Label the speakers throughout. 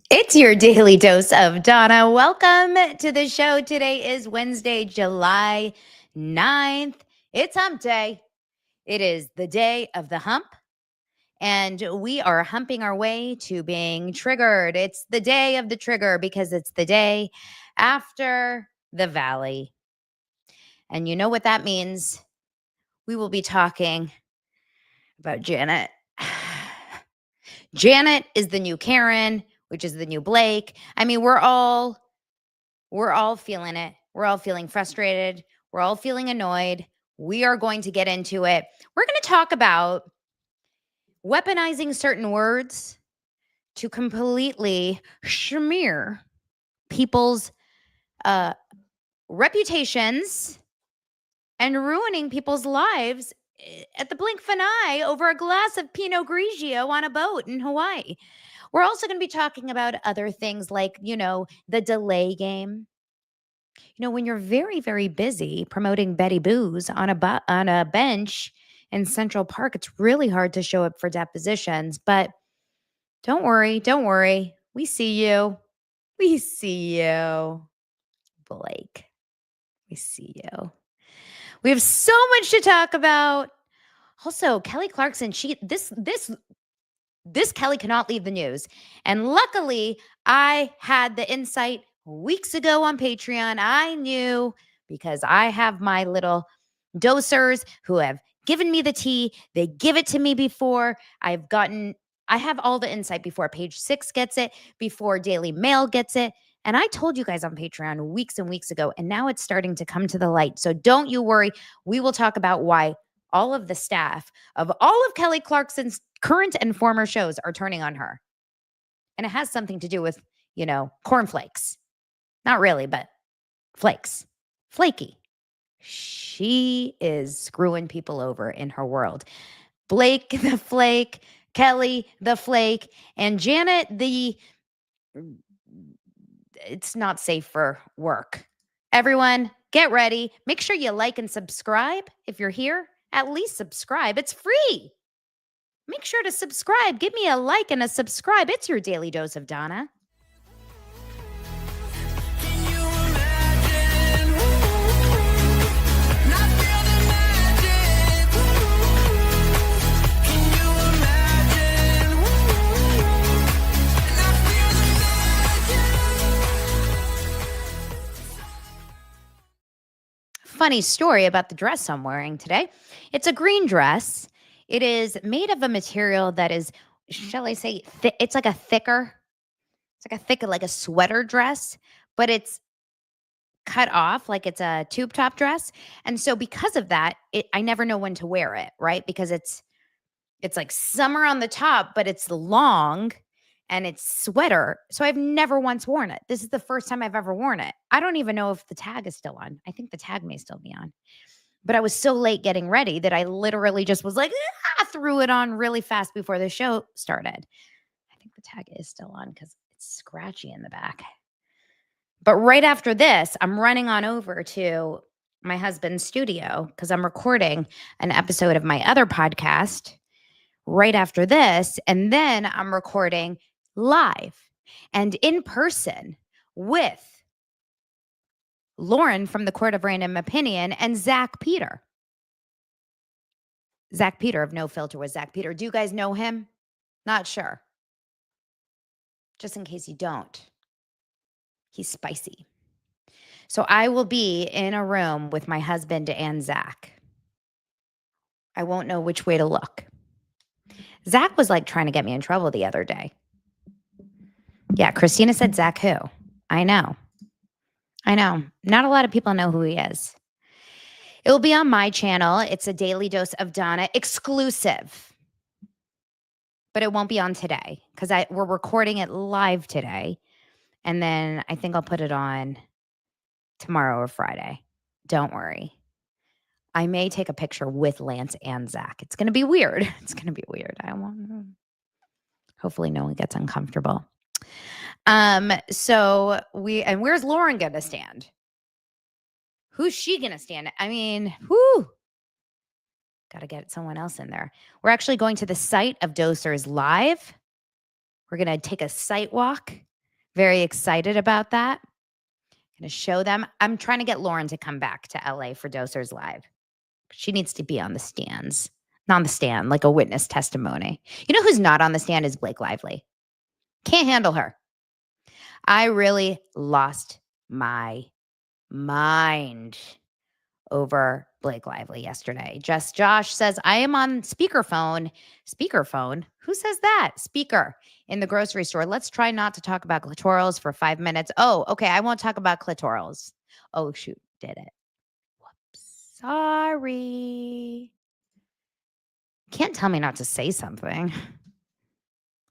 Speaker 1: It's your daily dose of Donna. Welcome to the show. Today is Wednesday, July 9th. It's hump day. It is the day of the hump, and we are humping our way to being triggered. It's the day of the trigger because it's the day after the valley. And you know what that means? We will be talking about Janet. Janet is the new Karen, which is the new Blake. I mean, we're all feeling it. We're all feeling frustrated. We're all feeling annoyed. We are going to get into it. We're going to talk about weaponizing certain words to completely smear people's reputations and ruining people's lives at the blink of an eye over a glass of Pinot Grigio on a boat in Hawaii. We're also going to be talking about other things like, the delay game. When you're very, very busy promoting Betty Boo's on a bench in Central Park, it's really hard to show up for depositions. But don't worry. We see you. We see you, Blake. We see you. We have so much to talk about. Also, Kelly Clarkson, this Kelly cannot leave the news. And luckily, I had the insight weeks ago on Patreon. I knew because I have my little dosers who have given me the tea. They give it to me before I have all the insight before Page 6 gets it, before Daily Mail gets it. And I told you guys on Patreon weeks and weeks ago, and now it's starting to come to the light. So don't you worry. We will talk about why all of the staff of all of Kelly Clarkson's current and former shows are turning on her. And it has something to do with, cornflakes. Not really, but flakes. Flaky. She is screwing people over in her world. Blake the Flake, Kelly the Flake, and Janet it's not safe for work. Everyone, get ready. Make sure you like and subscribe. If you're here, at least subscribe. It's free. Make sure to subscribe. Give me a like and a subscribe. It's your daily dose of Donna. Funny story about the dress I'm wearing today. It's a green dress. It is made of a material that is, shall I say, it's like a thicker, like a sweater dress, but it's cut off like it's a tube top dress. And so because of that, I never know when to wear it, right? Because it's like summer on the top, but it's long and it's sweater. So I've never once worn it. This is the first time I've ever worn it. I don't even know if the tag is still on. I think the tag may still be on. But I was so late getting ready that I literally just was like, threw it on really fast before the show started. I think the tag is still on because it's scratchy in the back. But right after this, I'm running on over to my husband's studio because I'm recording an episode of my other podcast right after this. And then I'm recording live and in person with Lauren from the Court of Random Opinion and Zach Peter. Zach Peter of No Filter with Zach Peter. Do you guys know him? Not sure. Just in case you don't. He's spicy. So I will be in a room with my husband and Zach. I won't know which way to look. Zach was like trying to get me in trouble the other day. Yeah, Christina said Zach who? I know. Not a lot of people know who he is. It will be on my channel. It's a Daily Dose of Donna exclusive. But it won't be on today because we're recording it live today. And then I think I'll put it on tomorrow or Friday. Don't worry. I may take a picture with Lance and Zach. It's going to be weird. Hopefully no one gets uncomfortable. So where's Lauren going to stand? Who's she going to stand? I mean, got to get someone else in there. We're actually going to the site of DOSERSLIVE. We're going to take a site walk Very excited about that. Gonna show them. I'm trying to get Lauren to come back to LA for Dosers Live. She needs to be on the stands. Not on the stand, like a witness testimony. You know who's not on the stand is Blake Lively. Can't handle her. I really lost my mind over Blake Lively yesterday. Just Josh says, I am on speakerphone. Speakerphone? Who says that? Speaker in the grocery store. Let's try not to talk about clitorals for 5 minutes. Oh, okay. I won't talk about clitorals. Oh, shoot. Did it. Whoops. Sorry. Can't tell me not to say something.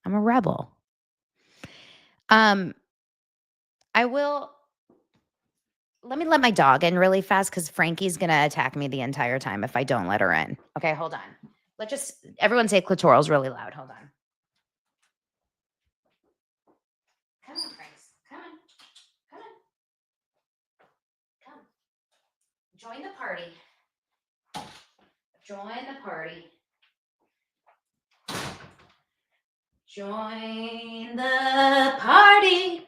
Speaker 1: I'm a rebel. I will. Let me let my dog in really fast because Frankie's going to attack me the entire time if I don't let her in. Okay, hold on. Everyone say clitorals really loud. Hold on. Come on, Franks. Come on. Come on. Come. Join the party. Join the party. Join the party.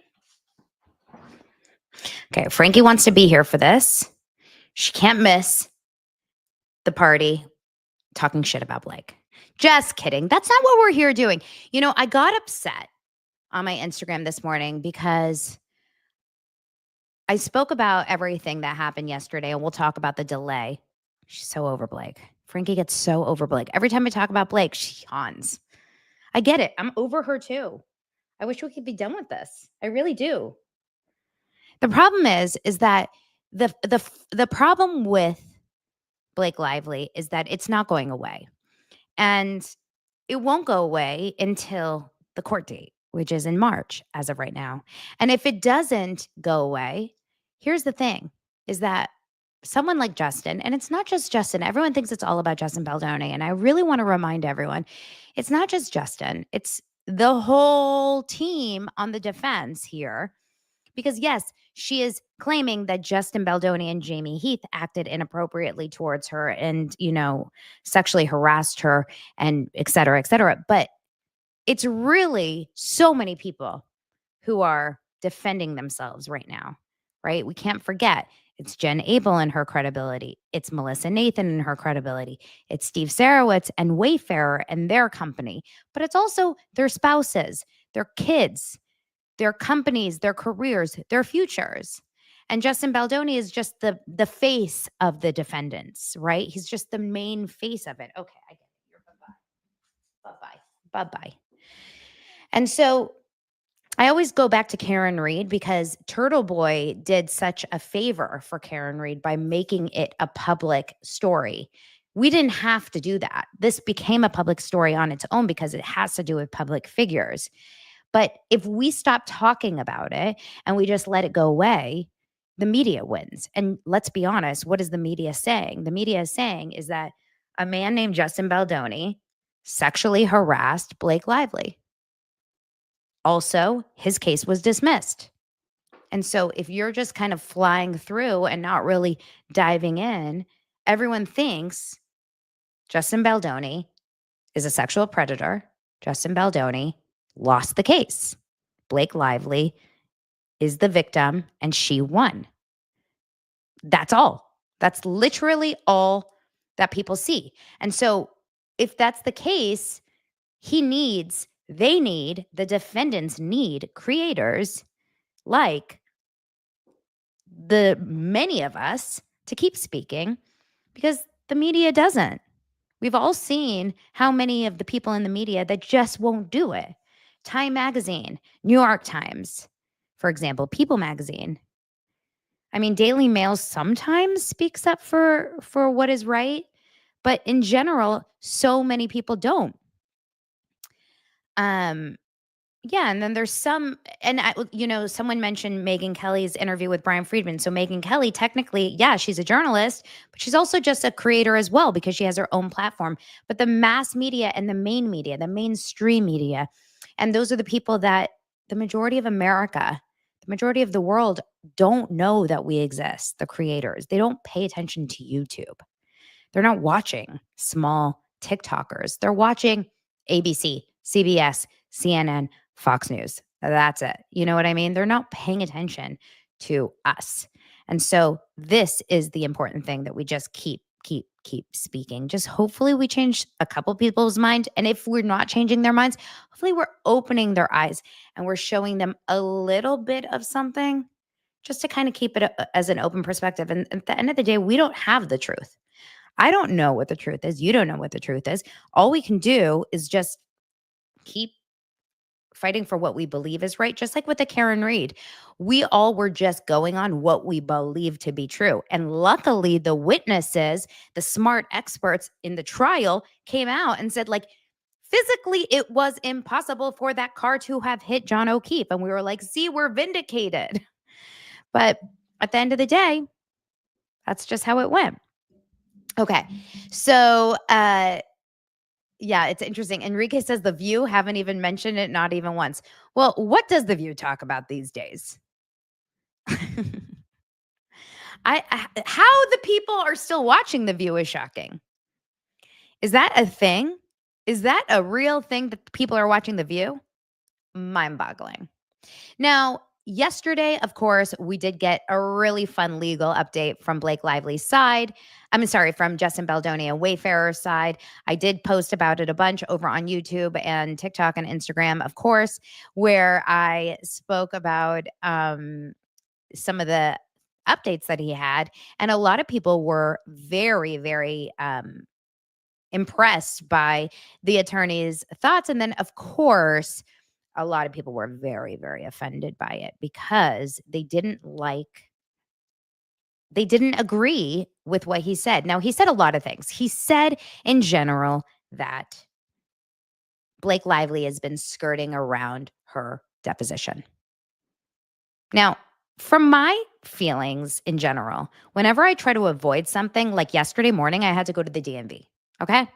Speaker 1: Okay, Frankie wants to be here for this. She can't miss the party talking shit about Blake. Just kidding. That's not what we're here doing. You know, I got upset on my Instagram this morning because I spoke about everything that happened yesterday, and we'll talk about the delay. She's so over Blake. Frankie gets so over Blake. Every time I talk about Blake, she yawns. I get it. I'm over her too. I wish we could be done with this. I really do. The problem is that the problem with Blake Lively is that it's not going away. And it won't go away until the court date, which is in March as of right now. And if it doesn't go away, here's the thing, is that someone like Justin, and it's not just Justin, everyone thinks it's all about Justin Baldoni. And I really want to remind everyone, it's not just Justin, it's the whole team on the defense here. Because yes, she is claiming that Justin Baldoni and Jamie Heath acted inappropriately towards her and, you know, sexually harassed her and et cetera, et cetera. But it's really so many people who are defending themselves right now, right? We can't forget it's Jen Abel and her credibility. It's Melissa Nathan and her credibility. It's Steve Sarowitz and Wayfarer and their company. But it's also their spouses, their kids, their companies, their careers, their futures. And Justin Baldoni is just the face of the defendants, right? He's just the main face of it. Okay, I get it. You're bye-bye. Bye-bye. Bye-bye. And so I always go back to Karen Reed because Turtle Boy did such a favor for Karen Reed by making it a public story. We didn't have to do that. This became a public story on its own because it has to do with public figures. But if we stop talking about it and we just let it go away, the media wins. And let's be honest, what is the media saying? The media is saying is that a man named Justin Baldoni sexually harassed Blake Lively. Also, his case was dismissed. And so if you're just kind of flying through and not really diving in, everyone thinks Justin Baldoni is a sexual predator. Justin Baldoni lost the case. Blake Lively is the victim and she won. That's all. That's literally all that people see. And so if that's the case, the defendants need creators like the many of us to keep speaking because the media doesn't. We've all seen how many of the people in the media that just won't do it. Time Magazine, New York Times, for example, People Magazine. I mean, Daily Mail sometimes speaks up for what is right, but in general, so many people don't. Yeah, and then there's some, and someone mentioned Megyn Kelly's interview with Brian Friedman. So Megyn Kelly, technically, yeah, she's a journalist, but she's also just a creator as well because she has her own platform. But the mass media and the main media, the mainstream media, and those are the people that the majority of America, the majority of the world don't know that we exist, the creators. They don't pay attention to YouTube. They're not watching small TikTokers. They're watching ABC, CBS, CNN, Fox News. That's it. You know what I mean? They're not paying attention to us. And so this is the important thing that we just keep speaking. Just hopefully we change a couple people's mind. And if we're not changing their minds, hopefully we're opening their eyes and we're showing them a little bit of something just to kind of keep it as an open perspective. And at the end of the day, we don't have the truth. I don't know what the truth is. You don't know what the truth is. All we can do is just keep fighting for what we believe is right, just like with the Karen Reed. We all were just going on what we believe to be true. And luckily, the witnesses, the smart experts in the trial came out and said, like, physically, it was impossible for that car to have hit John O'Keefe. And we were like, see, we're vindicated. But at the end of the day, that's just how it went. Okay. So, yeah, it's interesting. Enrique says The View haven't even mentioned it, not even once. Well, what does The View talk about these days? How the people are still watching The View is shocking. Is that a thing? Is that a real thing that people are watching The View? Mind-boggling. Now, yesterday, of course, we did get a really fun legal update from Blake Lively's side. From Justin Baldoni and Wayfarer's side. I did post about it a bunch over on YouTube and TikTok and Instagram, of course, where I spoke about some of the updates that he had. And a lot of people were very, very impressed by the attorney's thoughts. And then, of course, a lot of people were very, very offended by it because they didn't agree with what he said. Now, he said a lot of things. He said in general that Blake Lively has been skirting around her deposition. Now, from my feelings in general, whenever I try to avoid something, like yesterday morning, I had to go to the DMV. Okay.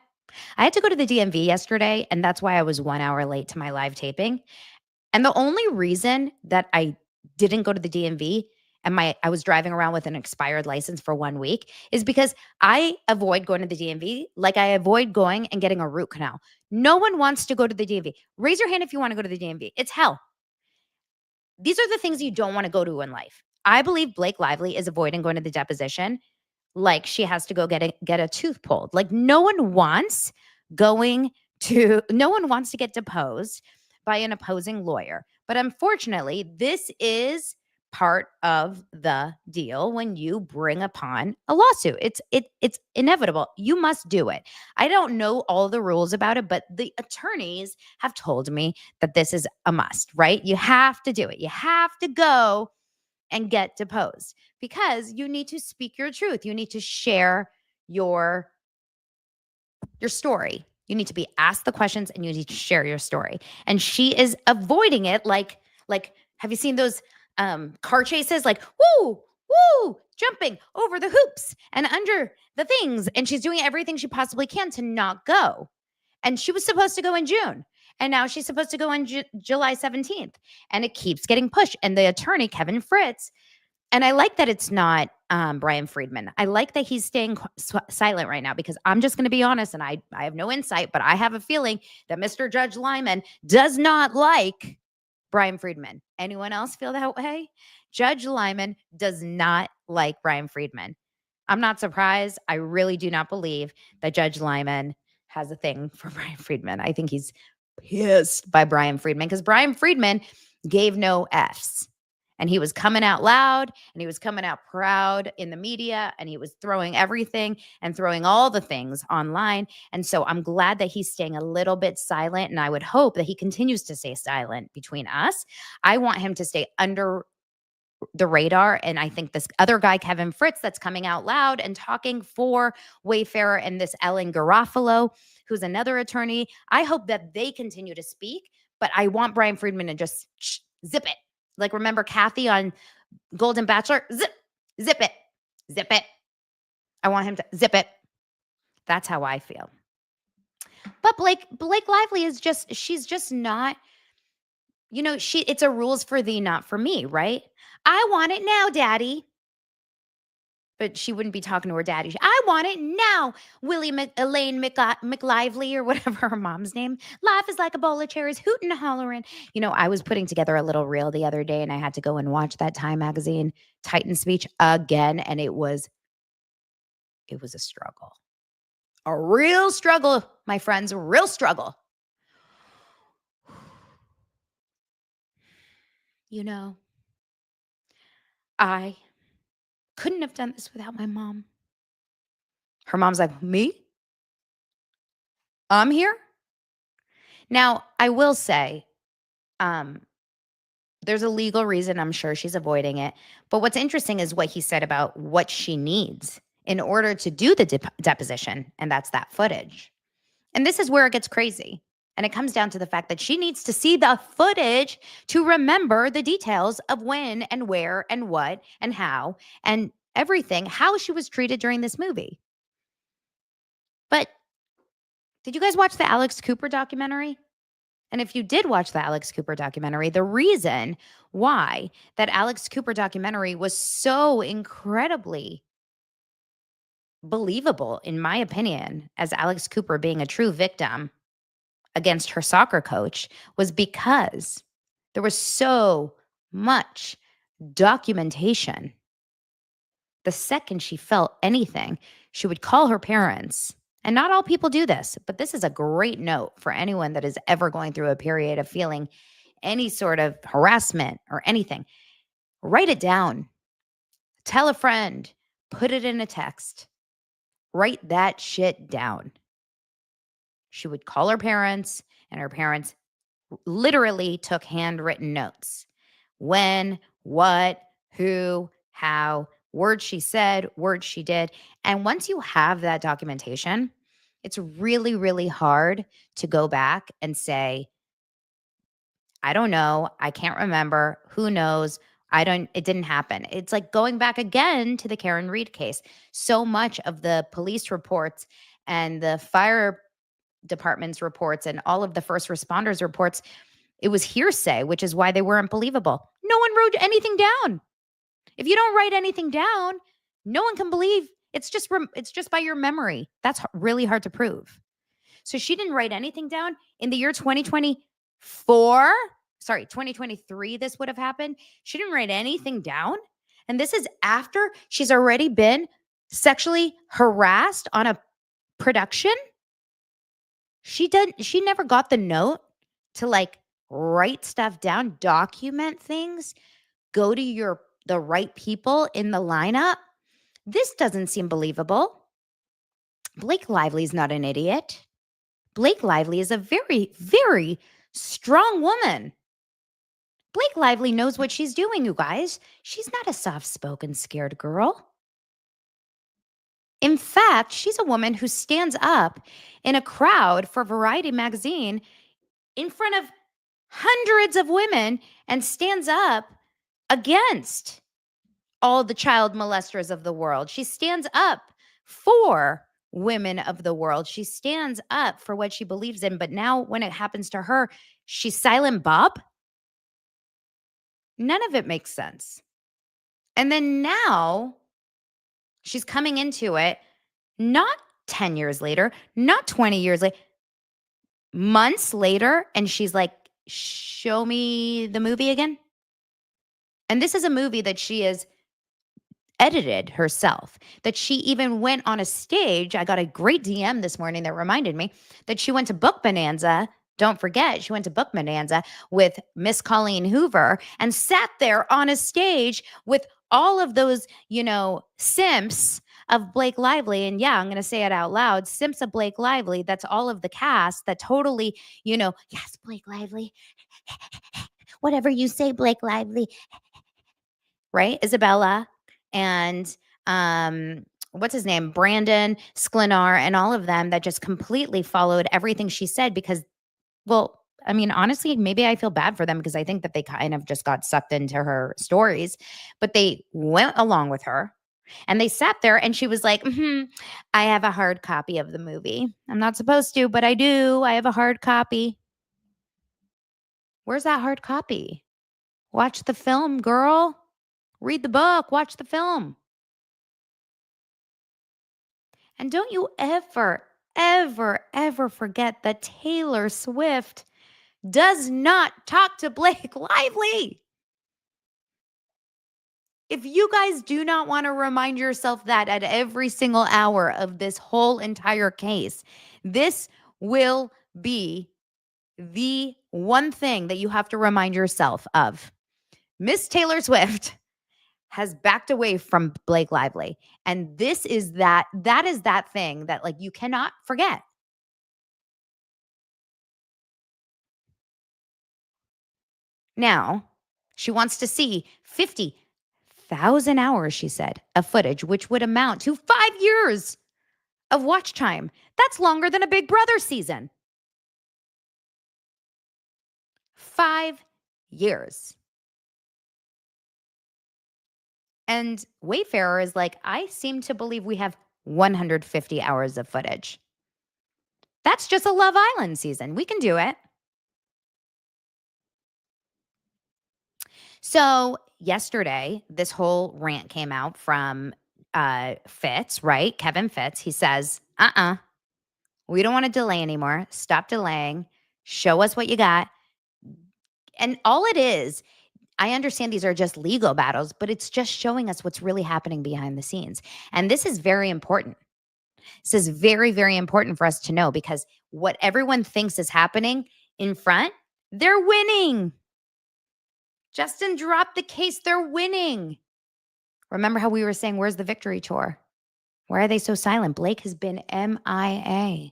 Speaker 1: I had to go to the DMV yesterday, and that's why I was 1 hour late to my live taping. And the only reason that I didn't go to the DMV and I was driving around with an expired license for 1 week is because I avoid going to the DMV like I avoid going and getting a root canal. No one wants to go to the DMV. Raise your hand if you want to go to the DMV. It's hell. These are the things you don't want to go to in life. I believe Blake Lively is avoiding going to the deposition like she has to go get a tooth pulled. Like no one wants to get deposed by an opposing lawyer. But unfortunately, this is part of the deal when you bring upon a lawsuit. It's inevitable. You must do it. I don't know all the rules about it, but the attorneys have told me that this is a must, right? You have to do it. You have to go and get deposed because you need to speak your truth. You need to share your story. You need to be asked the questions and you need to share your story. And she is avoiding it like have you seen those car chases, like woo jumping over the hoops and under the things, and she's doing everything she possibly can to not go. And she was supposed to go in June, and now she's supposed to go on July 17th, and it keeps getting pushed. And the attorney, Kevin Fritz, and I like that it's not Brian Friedman. I like that he's staying silent right now because I'm just going to be honest, and I have no insight, but I have a feeling that Mr. Judge Lyman does not like Brian Friedman. Anyone else feel that way? Judge Lyman does not like Brian Friedman. I'm not surprised. I really do not believe that Judge Lyman has a thing for Brian Friedman. I think he's pissed by Brian Friedman because Brian Friedman gave no Fs. And he was coming out loud and he was coming out proud in the media and he was throwing everything and throwing all the things online. And so I'm glad that he's staying a little bit silent. And I would hope that he continues to stay silent between us. I want him to stay under the radar. And I think this other guy, Kevin Fritz, that's coming out loud and talking for Wayfarer, and this Ellen Garofalo, who's another attorney, I hope that they continue to speak. But I want Brian Friedman to just zip it. Like, remember Kathy on Golden Bachelor? Zip it. I want him to zip it. That's how I feel. But Blake Lively is she's just not, it's a rules for thee, not for me, right? I want it now, daddy. but she wouldn't be talking to her daddy. I want it now, Elaine McLively, or whatever her mom's name. Life is like a bowl of cherries, hooting and hollering. I was putting together a little reel the other day, and I had to go and watch that Time Magazine Titan speech again, and it was a struggle. A real struggle, my friends, a real struggle. I couldn't have done this without my mom. Her mom's like, me? I'm here? Now, I will say, there's a legal reason. I'm sure she's avoiding it. But what's interesting is what he said about what she needs in order to do the deposition, and that's that footage. And this is where it gets crazy. And it comes down to the fact that she needs to see the footage to remember the details of when and where and what and how and everything, how she was treated during this movie. But did you guys watch the Alex Cooper documentary? And if you did watch the Alex Cooper documentary, the reason why that Alex Cooper documentary was so incredibly believable, in my opinion, as Alex Cooper being a true victim against her soccer coach, was because there was so much documentation. The second she felt anything, she would call her parents. And not all people do this, but this is a great note for anyone that is ever going through a period of feeling any sort of harassment or anything. Write it down. Tell a friend. Put it in a text. Write that shit down. She would call her parents, and her parents literally took handwritten notes. When, what, who, how, words she said, words she did. And once you have that documentation, it's really, really hard to go back and say, I don't know. I can't remember. Who knows? It didn't happen. It's like going back again to the Karen Reed case. So much of the police reports and the fire department's reports and all of the first responders' reports, it was hearsay, which is why they weren't believable. No one wrote anything down. If you don't write anything down, no one can believe. It's just by your memory. That's really hard to prove. So she didn't write anything down. In the year 2023, this would have happened. She didn't write anything down. And this is after she's already been sexually harassed on a production. She never got the note to like write stuff down, document things, go to the right people in the lineup. This doesn't seem believable. Blake Lively's not an idiot. Blake Lively is a very, very strong woman. Blake Lively knows what she's doing, you guys. She's not a soft-spoken, scared girl. In fact, she's a woman who stands up in a crowd for Variety magazine in front of hundreds of women and stands up against all the child molesters of the world. She stands up for women of the world. She stands up for what she believes in. But now when it happens to her, she's silent Bob. None of it makes sense. And then now she's coming into it, not 10 years later, not 20 years later, months later, and she's like, show me the movie again. And this is a movie that she has edited herself, that she even went on a stage. I got a great DM this morning that reminded me that she went to Book Bonanza. Don't forget, she went to Book Bonanza with Miss Colleen Hoover and sat there on a stage with all of those, simps of Blake Lively. And yeah, I'm going to say it out loud. Simps of Blake Lively. That's all of the cast that totally, yes, Blake Lively. Whatever you say, Blake Lively. Right? Isabella and what's his name? Brandon Sklenar and all of them that just completely followed everything she said because, well, I mean, honestly, maybe I feel bad for them because I think that they kind of just got sucked into her stories, but they went along with her and they sat there and she was like, I have a hard copy of the movie. I'm not supposed to, but I do. I have a hard copy. Where's that hard copy? Watch the film, girl. Read the book. Watch the film. And don't you ever, ever, ever forget that Taylor Swift does not talk to Blake Lively. If you guys do not want to remind yourself that at every single hour of this whole entire case, this will be the one thing that you have to remind yourself of. Miss Taylor Swift has backed away from Blake Lively. And this is that is that thing that like you cannot forget. Now, she wants to see 50,000 hours, she said, of footage, which would amount to 5 years of watch time. That's longer than a Big Brother season. 5 years. And Wayfarer is like, I seem to believe we have 150 hours of footage. That's just a Love Island season. We can do it. So yesterday, this whole rant came out from Fitz, right? Kevin Fitz. He says, we don't want to delay anymore. Stop delaying. Show us what you got. And all it is, I understand these are just legal battles, but it's just showing us what's really happening behind the scenes. And this is very important. This is very, very important for us to know because what everyone thinks is happening in front, they're winning. Justin dropped the case. They're winning. Remember how we were saying, where's the victory tour? Why are they so silent? Blake has been MIA.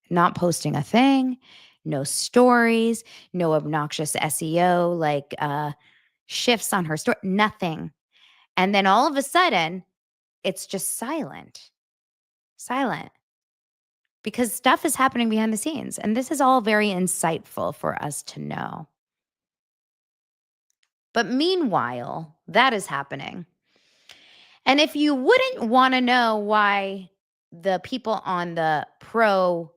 Speaker 1: Not posting a thing, no stories, no obnoxious SEO, like shifts on her story, nothing. And then all of a sudden, it's just silent. Silent. Because stuff is happening behind the scenes. And this is all very insightful for us to know. But meanwhile, that is happening. And if you wouldn't want to know why the people on the pro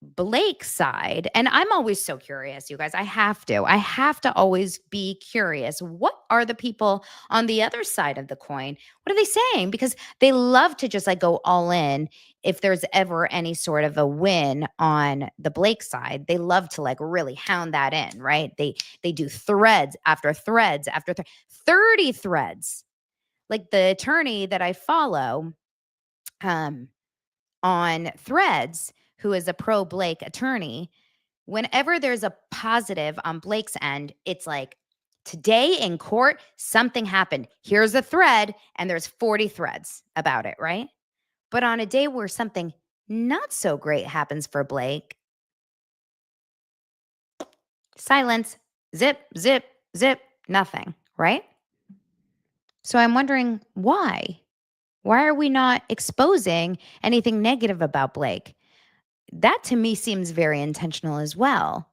Speaker 1: Blake side, and I'm always so curious, you guys, I have to always be curious. What are the people on the other side of the coin? What are they saying? Because they love to just like go all in. If there's ever any sort of a win on the Blake side, they love to like really hound that in, right? They do threads after threads after 30 threads. Like the attorney that I follow on Threads, who is a pro Blake attorney, whenever there's a positive on Blake's end, it's like, today in court, something happened. Here's a thread, and there's 40 threads about it, right? But on a day where something not so great happens for Blake, silence, zip, zip, zip, nothing, right? So I'm wondering why? Why are we not exposing anything negative about Blake? That to me seems very intentional as well.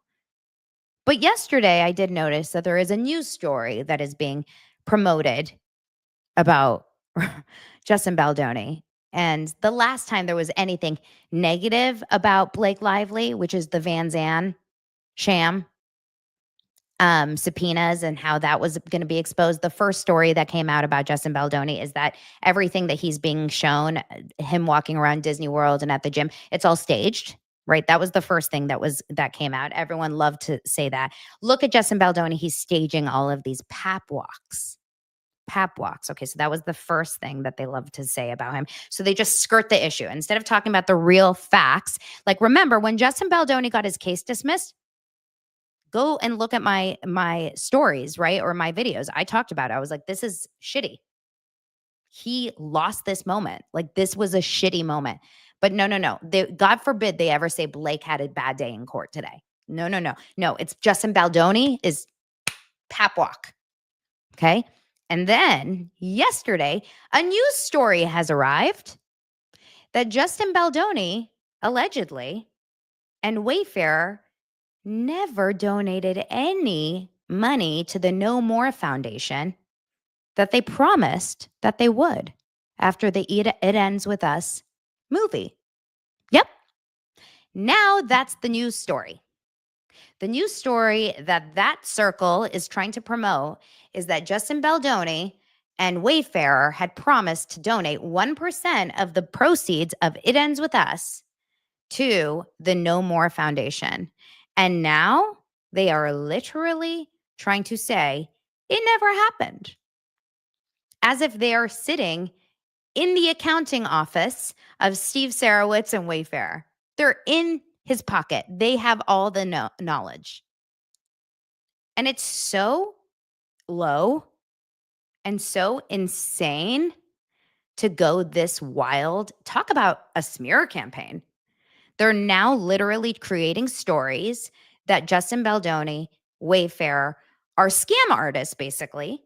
Speaker 1: But yesterday I did notice that there is a news story that is being promoted about Justin Baldoni. And the last time there was anything negative about Blake Lively, which is the Van Zandt sham subpoenas and how that was going to be exposed. The first story that came out about Justin Baldoni is that everything that he's being shown, him walking around Disney World and at the gym, it's all staged. Right. That was the first thing that came out. Everyone loved to say that. Look at Justin Baldoni. He's staging all of these pap walks. Pap walks. Okay. So that was the first thing that they love to say about him. So they just skirt the issue instead of talking about the real facts. Like, remember when Justin Baldoni got his case dismissed? Go and look at my stories, right? Or my videos. I talked about it. I was like, this is shitty. He lost this moment. Like, this was a shitty moment. But no. God forbid they ever say Blake had a bad day in court today. No. It's Justin Baldoni is pap walk. Okay. And then yesterday, a news story has arrived that Justin Baldoni allegedly and Wayfarer never donated any money to the No More Foundation that they promised that they would after the It Ends With Us movie. Yep. Now that's the news story. The news story that circle is trying to promote is that Justin Baldoni and Wayfarer had promised to donate 1% of the proceeds of It Ends With Us to the No More Foundation. And now they are literally trying to say it never happened, as if they are sitting in the accounting office of Steve Sarowitz and Wayfarer. They're in his pocket. They have all the knowledge. And it's so low and so insane to go this wild. Talk about a smear campaign. They're now literally creating stories that Justin Baldoni, Wayfarer, are scam artists, basically,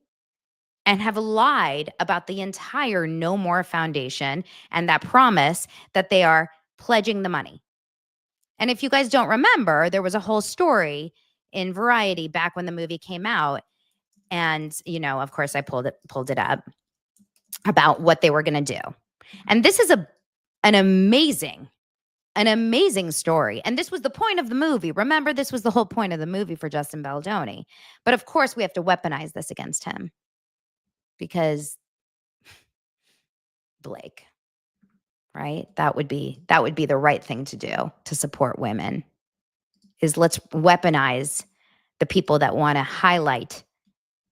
Speaker 1: and have lied about the entire No More Foundation and that promise that they are pledging the money. And if you guys don't remember, there was a whole story in Variety back when the movie came out. And, of course, I pulled it up about what they were going to do. And this is an amazing story. And this was the point of the movie. Remember, this was the whole point of the movie for Justin Baldoni. But of course, we have to weaponize this against him because Blake, right? That would be the right thing to do to support women, is let's weaponize the people that want to highlight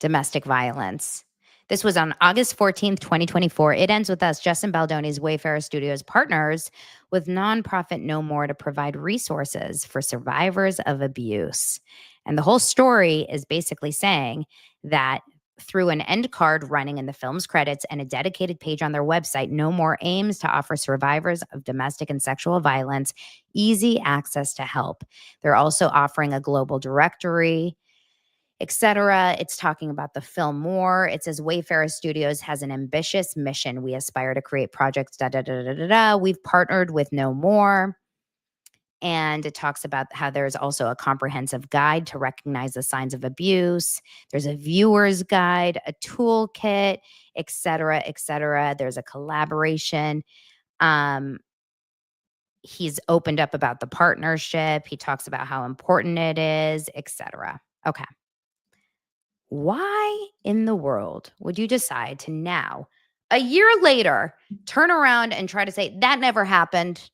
Speaker 1: domestic violence. This was on August 14th, 2024. It Ends With Us. Justin Baldoni's Wayfarer Studios partners with nonprofit No More to provide resources for survivors of abuse. And the whole story is basically saying that through an end card running in the film's credits and a dedicated page on their website, No More aims to offer survivors of domestic and sexual violence easy access to help. They're also offering a global directory, etc. It's talking about the film more. It says Wayfarer Studios has an ambitious mission. We aspire to create projects, We've partnered with No More. And it talks about how there's also a comprehensive guide to recognize the signs of abuse. There's a viewer's guide, a toolkit, etc., etc. There's a collaboration. He's opened up about the partnership. He talks about how important it is, etc. Okay. Why in the world would you decide to now, a year later, turn around and try to say that never happened?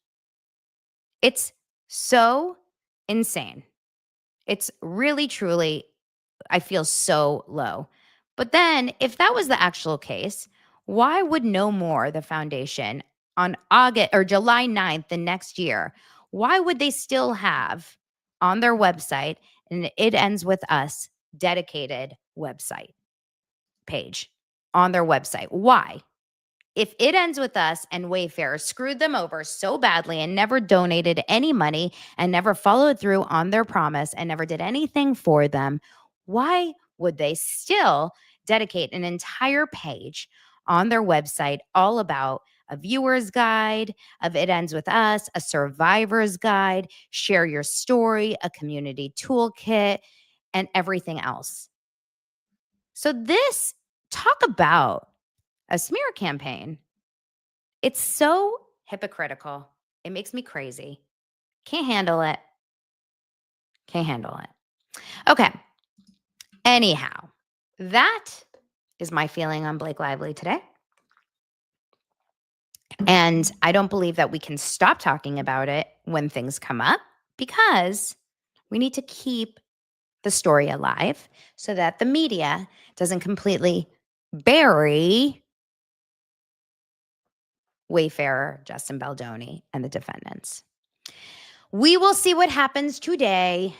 Speaker 1: It's so insane. It's really, truly, I feel so low. But then, if that was the actual case, why would No More, the foundation, on August or July 9th the next year, why would they still have on their website an It Ends With Us dedicated website page on their website? Why? If It Ends With Us and Wayfarer screwed them over so badly and never donated any money and never followed through on their promise and never did anything for them, why would they still dedicate an entire page on their website all about a viewer's guide of It Ends With Us, a survivor's guide, share your story, a community toolkit, and everything else? So this, talk about a smear campaign. It's so hypocritical. It makes me crazy. Can't handle it. Can't handle it. Okay. Anyhow, that is my feeling on Blake Lively today. And I don't believe that we can stop talking about it when things come up, because we need to keep the story alive so that the media doesn't completely bury Wayfarer, Justin Baldoni, and the defendants. We will see what happens today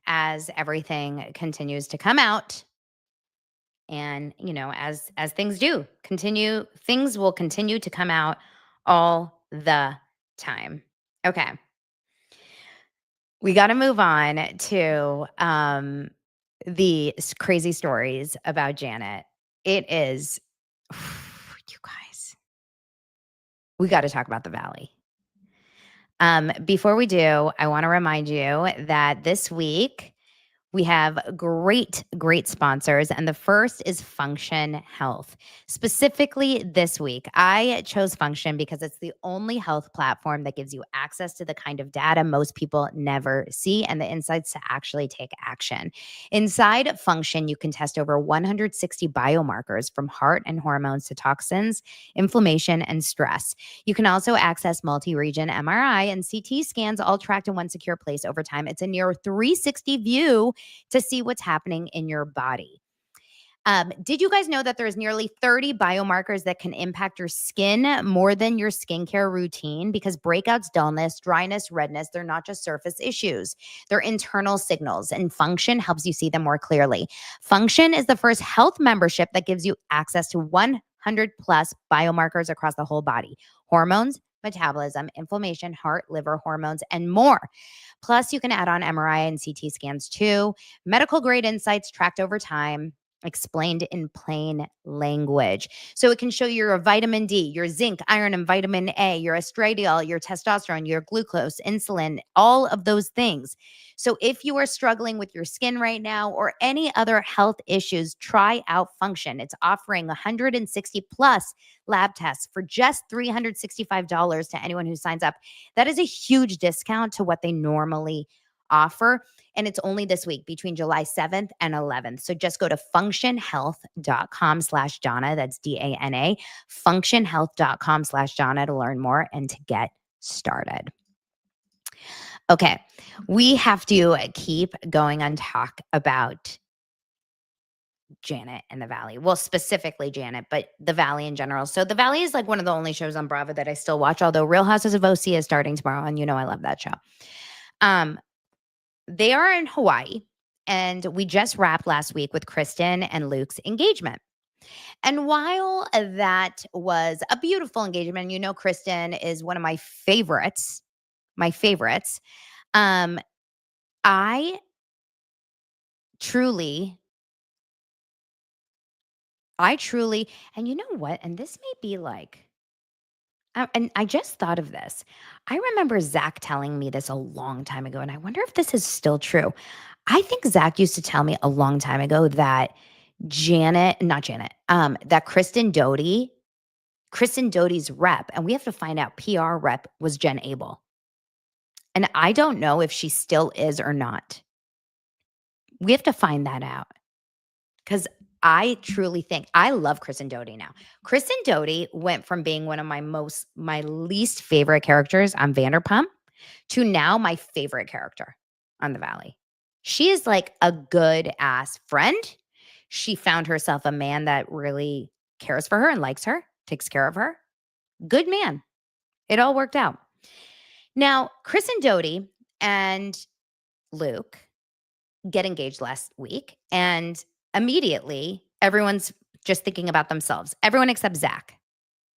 Speaker 1: as everything continues to come out. And, as things do continue, things will continue to come out all the time. Okay. We got to move on to the crazy stories about Janet. It is, you guys, we got to talk about the Valley. Before we do, I want to remind you that this week We have great, great sponsors, and the first is Function Health. Specifically this week, I chose Function because it's the only health platform that gives you access to the kind of data most people never see and the insights to actually take action. Inside Function, you can test over 160 biomarkers from heart and hormones to toxins, inflammation, and stress. You can also access multi-region MRI and CT scans all tracked in one secure place over time. It's a near 360 view to see what's happening in your body. Did you guys know that there's nearly 30 biomarkers that can impact your skin more than your skincare routine? Because breakouts, dullness, dryness, redness, they're not just surface issues. They're internal signals, and Function helps you see them more clearly. Function is the first health membership that gives you access to 100 plus biomarkers across the whole body: hormones, metabolism, inflammation, heart, liver, hormones, and more. Plus, you can add on MRI and CT scans too. Medical grade insights tracked over time, explained in plain language. So it can show your vitamin D, your zinc, iron, and vitamin A, your estradiol, your testosterone, your glucose, insulin, all of those things. So if you are struggling with your skin right now or any other health issues, try out Function. It's offering 160 plus lab tests for just $365 to anyone who signs up. That is a huge discount to what they normally offer. And it's only this week between July 7th and 11th. So just go to functionhealth.com/Donna. That's DANA. Functionhealth.com/Donna to learn more and to get started. Okay. We have to keep going on talk about Janet and the Valley. Well, specifically Janet, but the Valley in general. So the Valley is like one of the only shows on Bravo that I still watch, although Real Houses of OC is starting tomorrow, and you know I love that show. They are in Hawaii, and we just wrapped last week with Kristen and Luke's engagement. And while that was a beautiful engagement, you know Kristen is one of my favorites, I truly, and you know what? And this may be like, and I just thought of this. I remember Zach telling me this a long time ago, and I wonder if this is still true. I think Zach used to tell me a long time ago that that Kristen Doty's rep, and we have to find out, PR rep was Jen Abel. And I don't know if she still is or not. We have to find that out. Because I truly think I love Kristen Doty now. Kristen Doty went from being one of my least favorite characters on Vanderpump to now my favorite character on The Valley. She is like a good ass friend. She found herself a man that really cares for her and likes her, takes care of her. Good man. It all worked out. Now, Kristen Doty and Luke get engaged last week, and immediately everyone's just thinking about themselves. Everyone except Zach.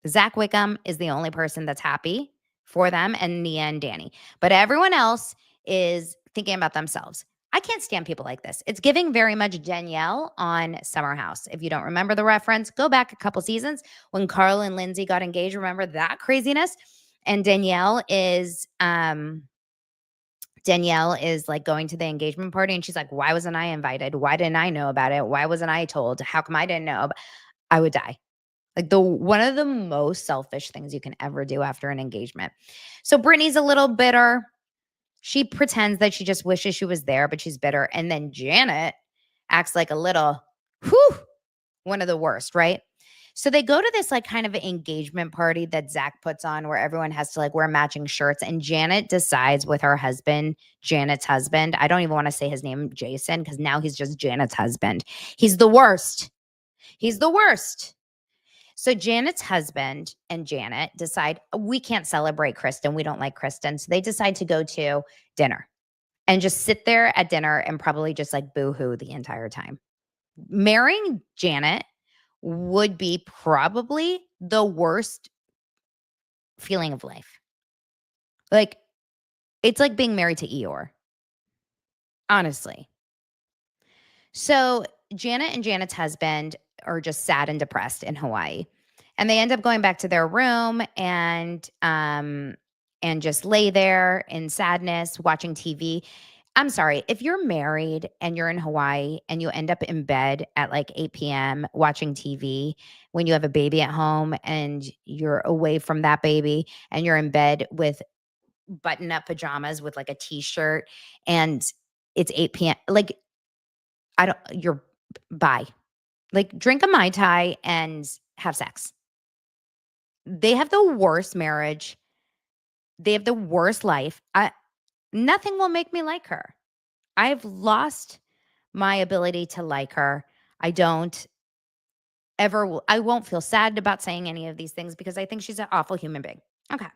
Speaker 1: Zach Wickham is the only person that's happy for them, and Nia and Danny. But everyone else is thinking about themselves. I can't stand people like this. It's giving very much Danielle on Summer House. If you don't remember the reference, go back a couple seasons when Carl and Lindsay got engaged. Remember that craziness? And Danielle is like going to the engagement party, and she's like, why wasn't I invited? Why didn't I know about it? Why wasn't I told? How come I didn't know? I would die. Like one of the most selfish things you can ever do after an engagement. So Brittany's a little bitter. She pretends that she just wishes she was there, but she's bitter. And then Janet acts like a little, one of the worst, right? So they go to this like kind of engagement party that Zach puts on where everyone has to like wear matching shirts. And Janet decides with her husband, Janet's husband. I don't even want to say his name, Jason, because now he's just Janet's husband. He's the worst. So Janet's husband and Janet decide, we can't celebrate Kristen. We don't like Kristen. So they decide to go to dinner and just sit there at dinner and probably just like boo-hoo the entire time. Marrying Janet would be probably the worst feeling of life. Like, it's like being married to Eeyore. Honestly. So Janet and Janet's husband are just sad and depressed in Hawaii. And they end up going back to their room and just lay there in sadness, watching TV. I'm sorry, if you're married and you're in Hawaii and you end up in bed at like 8 p.m. watching TV when you have a baby at home and you're away from that baby and you're in bed with button up pajamas with like a t-shirt and it's 8 p.m. Like, I don't, you're, bye. Like, drink a Mai Tai and have sex. They have the worst marriage. They have the worst life. Nothing will make me like her. I've lost my ability to like her. I don't I won't feel sad about saying any of these things because I think she's an awful human being. Okay.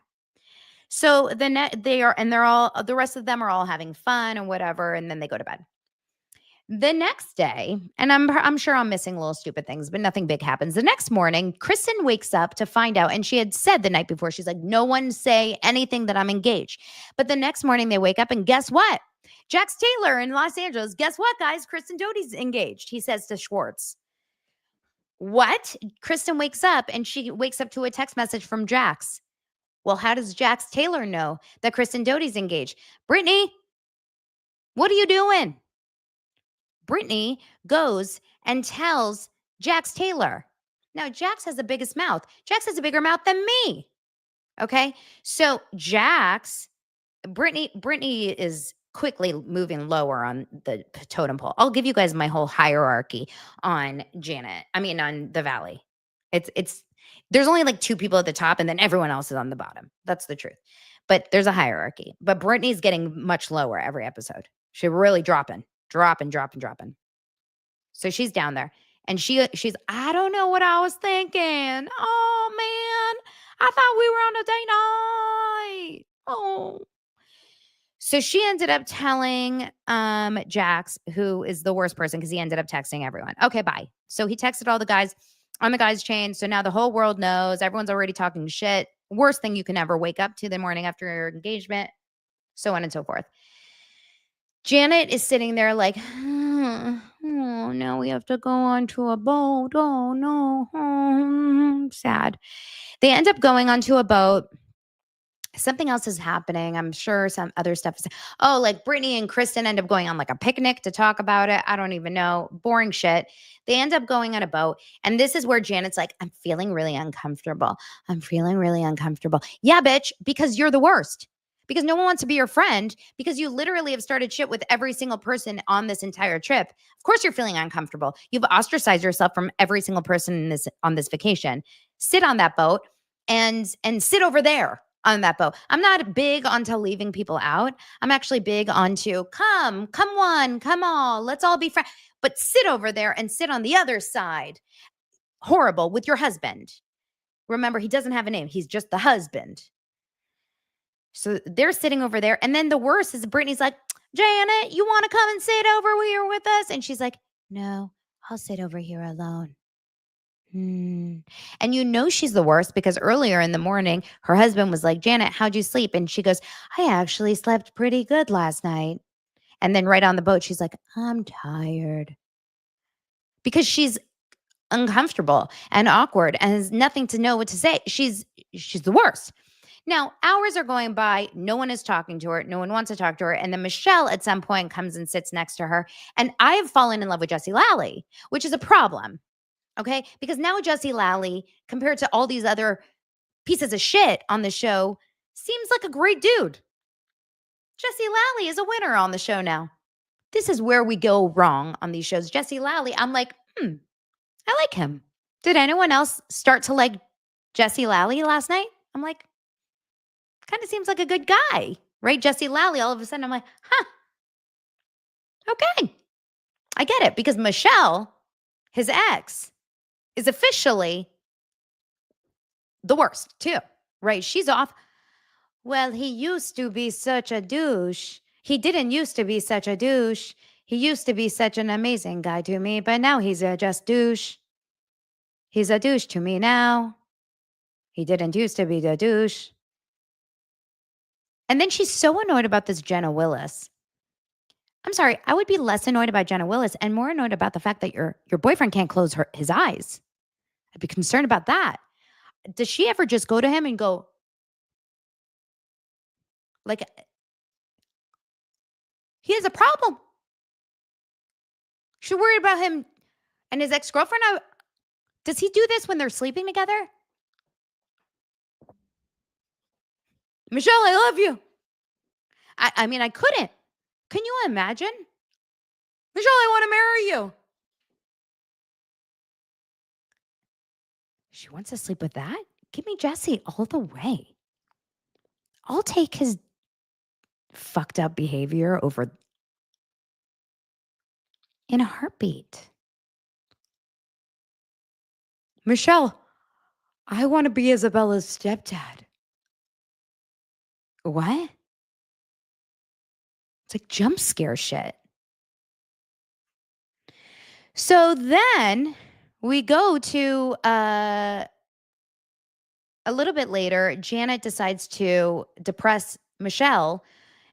Speaker 1: So they're all, the rest of them are all having fun and whatever, and then they go to bed. The next day, and I'm sure I'm missing little stupid things, but nothing big happens. The next morning, Kristen wakes up to find out, and she had said the night before, she's like, no one say anything that I'm engaged. But the next morning they wake up and guess what? Jax Taylor in Los Angeles. Guess what, guys? Kristen Doty's engaged. He says to Schwartz. What? Kristen wakes up and she wakes up to a text message from Jax. Well, how does Jax Taylor know that Kristen Doty's engaged? Brittany, what are you doing? Brittany goes and tells Jax Taylor. Now, Jax has the biggest mouth. Jax has a bigger mouth than me. Okay. So Brittany is quickly moving lower on the totem pole. I'll give you guys my whole hierarchy on on the Valley. It's there's only like two people at the top and then everyone else is on the bottom. That's the truth. But there's a hierarchy. But Brittany's getting much lower every episode. She's really dropping. So she's down there and she's, I don't know what I was thinking. Oh man, I thought we were on a date night. Oh. So she ended up telling Jax, who is the worst person because he ended up texting everyone. Okay, bye. So he texted all the guys on the guys' chain. So now the whole world knows. Everyone's already talking shit. Worst thing you can ever wake up to the morning after your engagement, so on and so forth. Janet is sitting there like, oh, now we have to go onto a boat. Oh, no. Sad. They end up going onto a boat. Something else is happening. I'm sure some other stuff is. Oh, like Brittany and Kristen end up going on like a picnic to talk about it. I don't even know. Boring shit. They end up going on a boat. And this is where Janet's like, I'm feeling really uncomfortable. Yeah, bitch, because you're the worst. Because no one wants to be your friend because you literally have started shit with every single person on this entire trip. Of course you're feeling uncomfortable. You've ostracized yourself from every single person on this vacation. Sit on that boat and sit over there on that boat. I'm not big onto leaving people out. I'm actually big onto come one, come all, let's all be friends. But sit over there and sit on the other side. Horrible with your husband. Remember, he doesn't have a name. He's just the husband. So they're sitting over there. And then the worst is Brittany's like, Janet, you want to come and sit over here with us? And she's like, no, I'll sit over here alone. And you know she's the worst because earlier in the morning, her husband was like, Janet, how'd you sleep? And she goes, I actually slept pretty good last night. And then right on the boat, she's like, I'm tired. Because she's uncomfortable and awkward and has nothing to know what to say. She's the worst. Now, hours are going by. No one is talking to her. No one wants to talk to her. And then Michelle at some point comes and sits next to her. And I have fallen in love with Jessie Lally, which is a problem. Okay. Because now Jessie Lally, compared to all these other pieces of shit on the show, seems like a great dude. Jessie Lally is a winner on the show now. This is where we go wrong on these shows. Jessie Lally, I'm like, I like him. Did anyone else start to like Jessie Lally last night? I'm like, kind of seems like a good guy, right? Jessie Lally, all of a sudden, I'm like, okay. I get it because Michelle, his ex, is officially the worst too, right? She's off. Well, he used to be such a douche. He didn't used to be such a douche. He used to be such an amazing guy to me, but now he's a just douche. He's a douche to me now. He didn't used to be the douche. And then she's so annoyed about this Jenna Willis. I'm sorry, I would be less annoyed about Jenna Willis and more annoyed about the fact that your boyfriend can't close his eyes. I'd be concerned about that. Does she ever just go to him and go, like, He has a problem. She's worried about him and his ex-girlfriend. Does he do this when they're sleeping together? Michelle, I love you. I mean, I couldn't. Can you imagine? Michelle, I want to marry you. She wants to sleep with that? Give me Jesse all the way. I'll take his fucked up behavior over in a heartbeat. Michelle, I want to be Isabella's stepdad. What? It's like jump scare shit. So then we go to a little bit later. Janet decides to depress Michelle,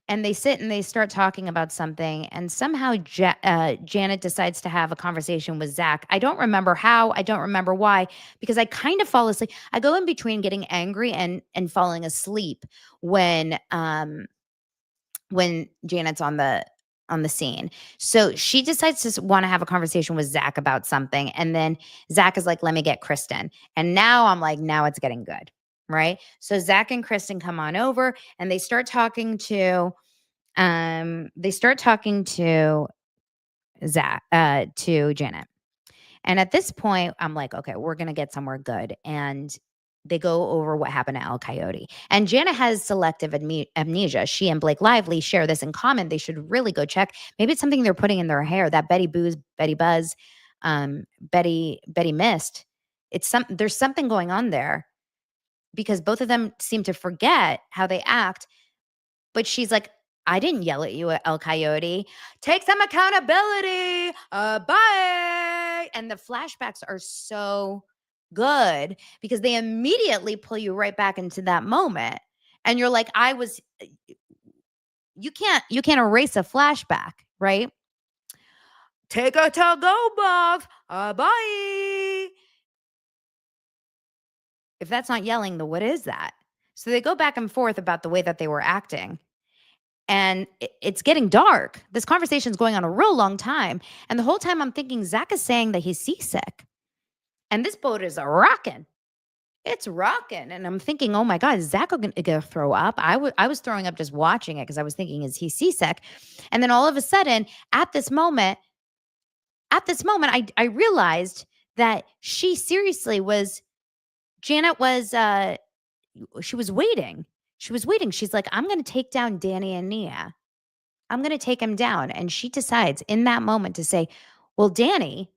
Speaker 1: and they sit and they start talking about something. And somehow Janet decides to have a conversation with Zach. I don't remember how. I don't remember why, because I kind of fall asleep. I go in between getting angry and falling asleep when Janet's on the scene. So she decides to want to have a conversation with Zach about something. And then Zach is like, let me get Kristen. And now I'm like, now it's getting good. Right. So Zach and Kristen come on over and they start talking to Zach, to Janet. And at this point, I'm like, okay, we're going to get somewhere good. And they go over what happened to El Coyote. And Janet has selective amnesia. She and Blake Lively share this in common. They should really go check. Maybe it's something they're putting in their hair. That Betty Buzz, Betty Mist. There's something going on there because both of them seem to forget how they act. But she's like, I didn't yell at you, El Coyote. Take some accountability. Bye. And the flashbacks are so good because they immediately pull you right back into that moment. And you're like, you can't erase a flashback, right? Take a to-go box. Bye. If that's not yelling, then what is that? So they go back and forth about the way that they were acting. And it's getting dark. This conversation's going on a real long time. And the whole time I'm thinking, Zach is saying that he's seasick. And this boat is rocking. It's rocking. And I'm thinking, oh my God, is Zach going to throw up? I was throwing up just watching it because I was thinking, is he seasick? And then all of a sudden, at this moment, I realized that she seriously was, Janet was, she was waiting. She's like, I'm going to take down Danny and Nia. I'm going to take him down. And she decides in that moment to say, well, Danny,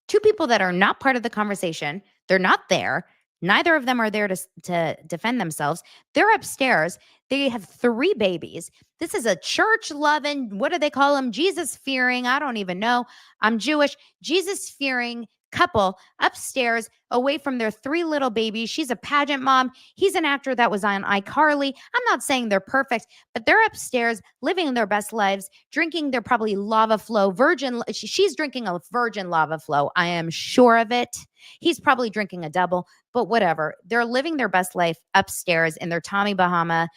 Speaker 1: two people that are not part of the conversation, they're not there. Neither of them are there to defend themselves. They're upstairs. They have 3 babies. This is a church-loving, what do they call them? Jesus-fearing, I don't even know. I'm Jewish. Jesus-fearing couple upstairs away from their 3 little babies. She's a pageant mom. He's an actor that was on iCarly. I'm not saying they're perfect, but they're upstairs living their best lives, drinking their probably lava flow virgin. She's drinking a virgin lava flow. I am sure of it. He's probably drinking a double, but whatever. They're living their best life upstairs in their Tommy Bahama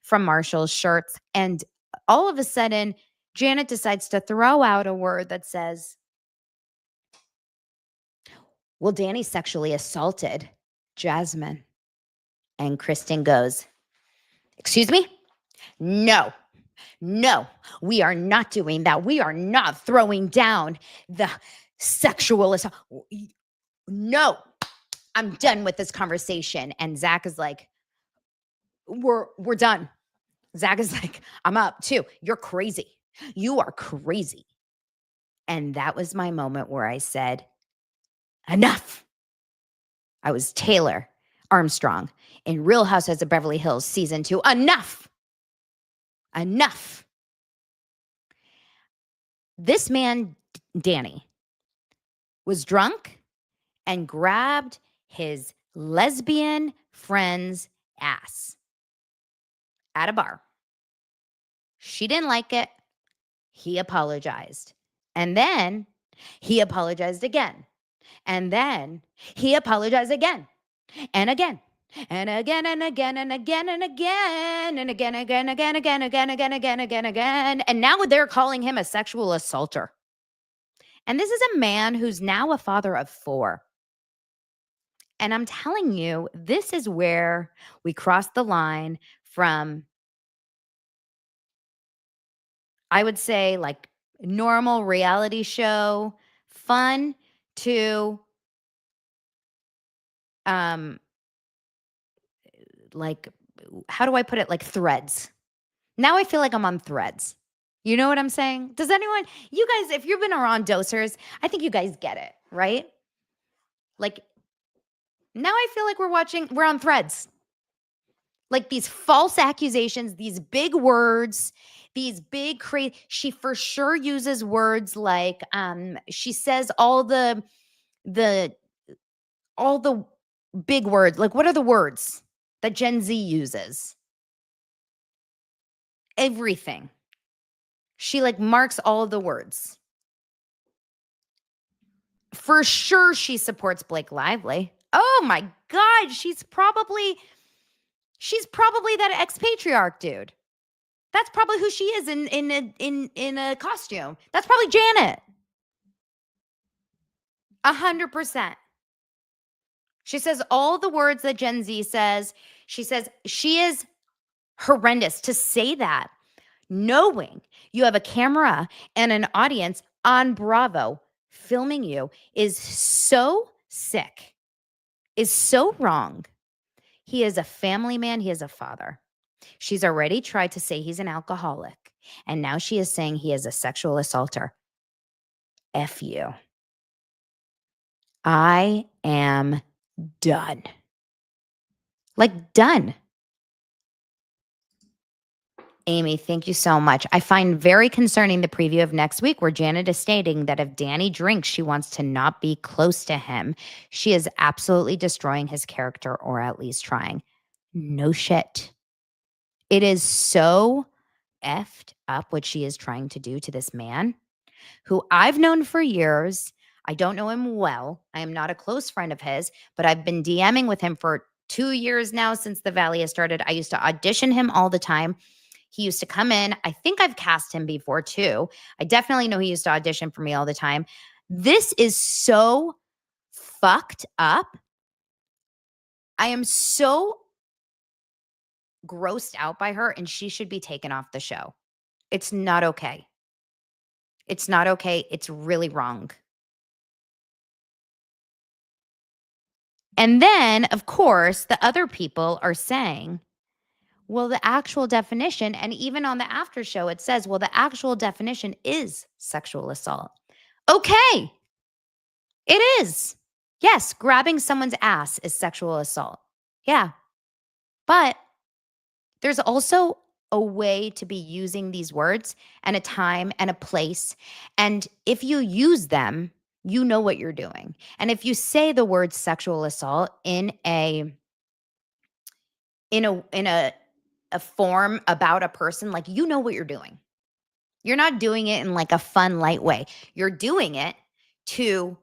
Speaker 1: from Marshall's shirts. And all of a sudden, Janet decides to throw out a word that says, well, Danny sexually assaulted Jasmine. And Kristen goes, excuse me? No, we are not doing that. We are not throwing down the sexual assault. No, I'm done with this conversation. And Zach is like, we're done. Zach is like, I'm up too. You're crazy. You are crazy. And that was my moment where I said, enough. I was Taylor Armstrong in Real Housewives of Beverly Hills season 2. Enough. This man, Danny, was drunk and grabbed his lesbian friend's ass at a bar. She didn't like it. He apologized. And then he apologized again. And then he apologized again and again And again and again and again and again and again, again, again, again, again, again, again, again, again. And now they're calling him a sexual assaulter. And this is a man who's now a father of 4. And I'm telling you, this is where we cross the line from, I would say, like normal reality show fun to um like how do I put it? Like Threads. Now I feel like I'm on Threads. You know what I'm saying? Does anyone, you guys, if you've been around dosers, I think you guys get it, right? Like now I feel like we're on Threads. Like these false accusations, these big words, these big crazy. She for sure uses words like she says the all the big words. Like what are the words that Gen Z uses? Everything. She like marks all of the words. For sure she supports Blake Lively. Oh my god, she's probably that ex-patriarch dude. That's probably who she is in a costume. That's probably Janet. 100%. She says all the words that Gen Z says. She says she is horrendous to say that, knowing you have a camera and an audience on Bravo filming you is so sick, is so wrong. He is a family man. He is a father. She's already tried to say he's an alcoholic. And now she is saying he is a sexual assaulter. F you. I am done. Like, done. Amy, thank you so much. I find very concerning the preview of next week where Janet is stating that if Danny drinks, she wants to not be close to him. She is absolutely destroying his character, or at least trying. No shit. It is so effed up what she is trying to do to this man who I've known for years. I don't know him well. I am not a close friend of his, but I've been DMing with him for 2 years now since the Valley has started. I used to audition him all the time. He used to come in. I think I've cast him before too. I definitely know he used to audition for me all the time. This is so fucked up. I am so grossed out by her, and she should be taken off the show. It's not okay. It's not okay. It's really wrong. And then, of course, the other people are saying, well, the actual definition, and even on the after show, it says, well, the actual definition is sexual assault. Okay, it is. Yes, grabbing someone's ass is sexual assault. Yeah. But there's also a way to be using these words and a time and a place. And if you use them, you know what you're doing. And if you say the word sexual assault in a form about a person, like you know what you're doing. You're not doing it in like a fun, light way. You're doing it to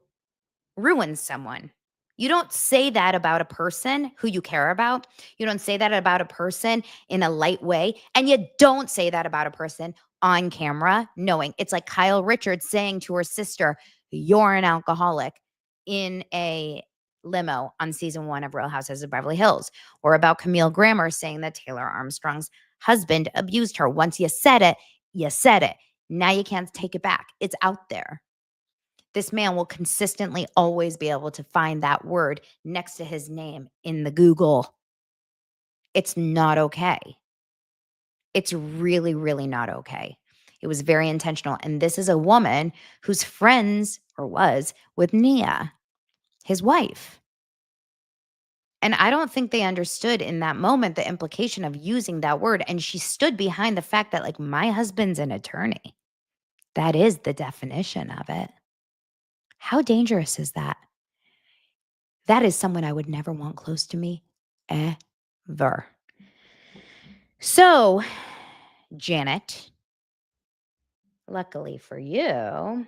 Speaker 1: ruin someone. You don't say that about a person who you care about. You don't say that about a person in a light way. And you don't say that about a person on camera, knowing it's like Kyle Richards saying to her sister, you're an alcoholic in a limo on season 1 of Real Housewives of Beverly Hills, or about Camille Grammer saying that Taylor Armstrong's husband abused her. Once you said it, you said it. Now you can't take it back. It's out there. This man will consistently always be able to find that word next to his name in the Google. It's not okay. It's really, really not okay. It was very intentional. And this is a woman who's friends or was with Nia, his wife. And I don't think they understood in that moment the implication of using that word. And she stood behind the fact that, like, my husband's an attorney. That is the definition of it. How dangerous is that? That is someone I would never want close to me, ever. So, Janet, luckily for you,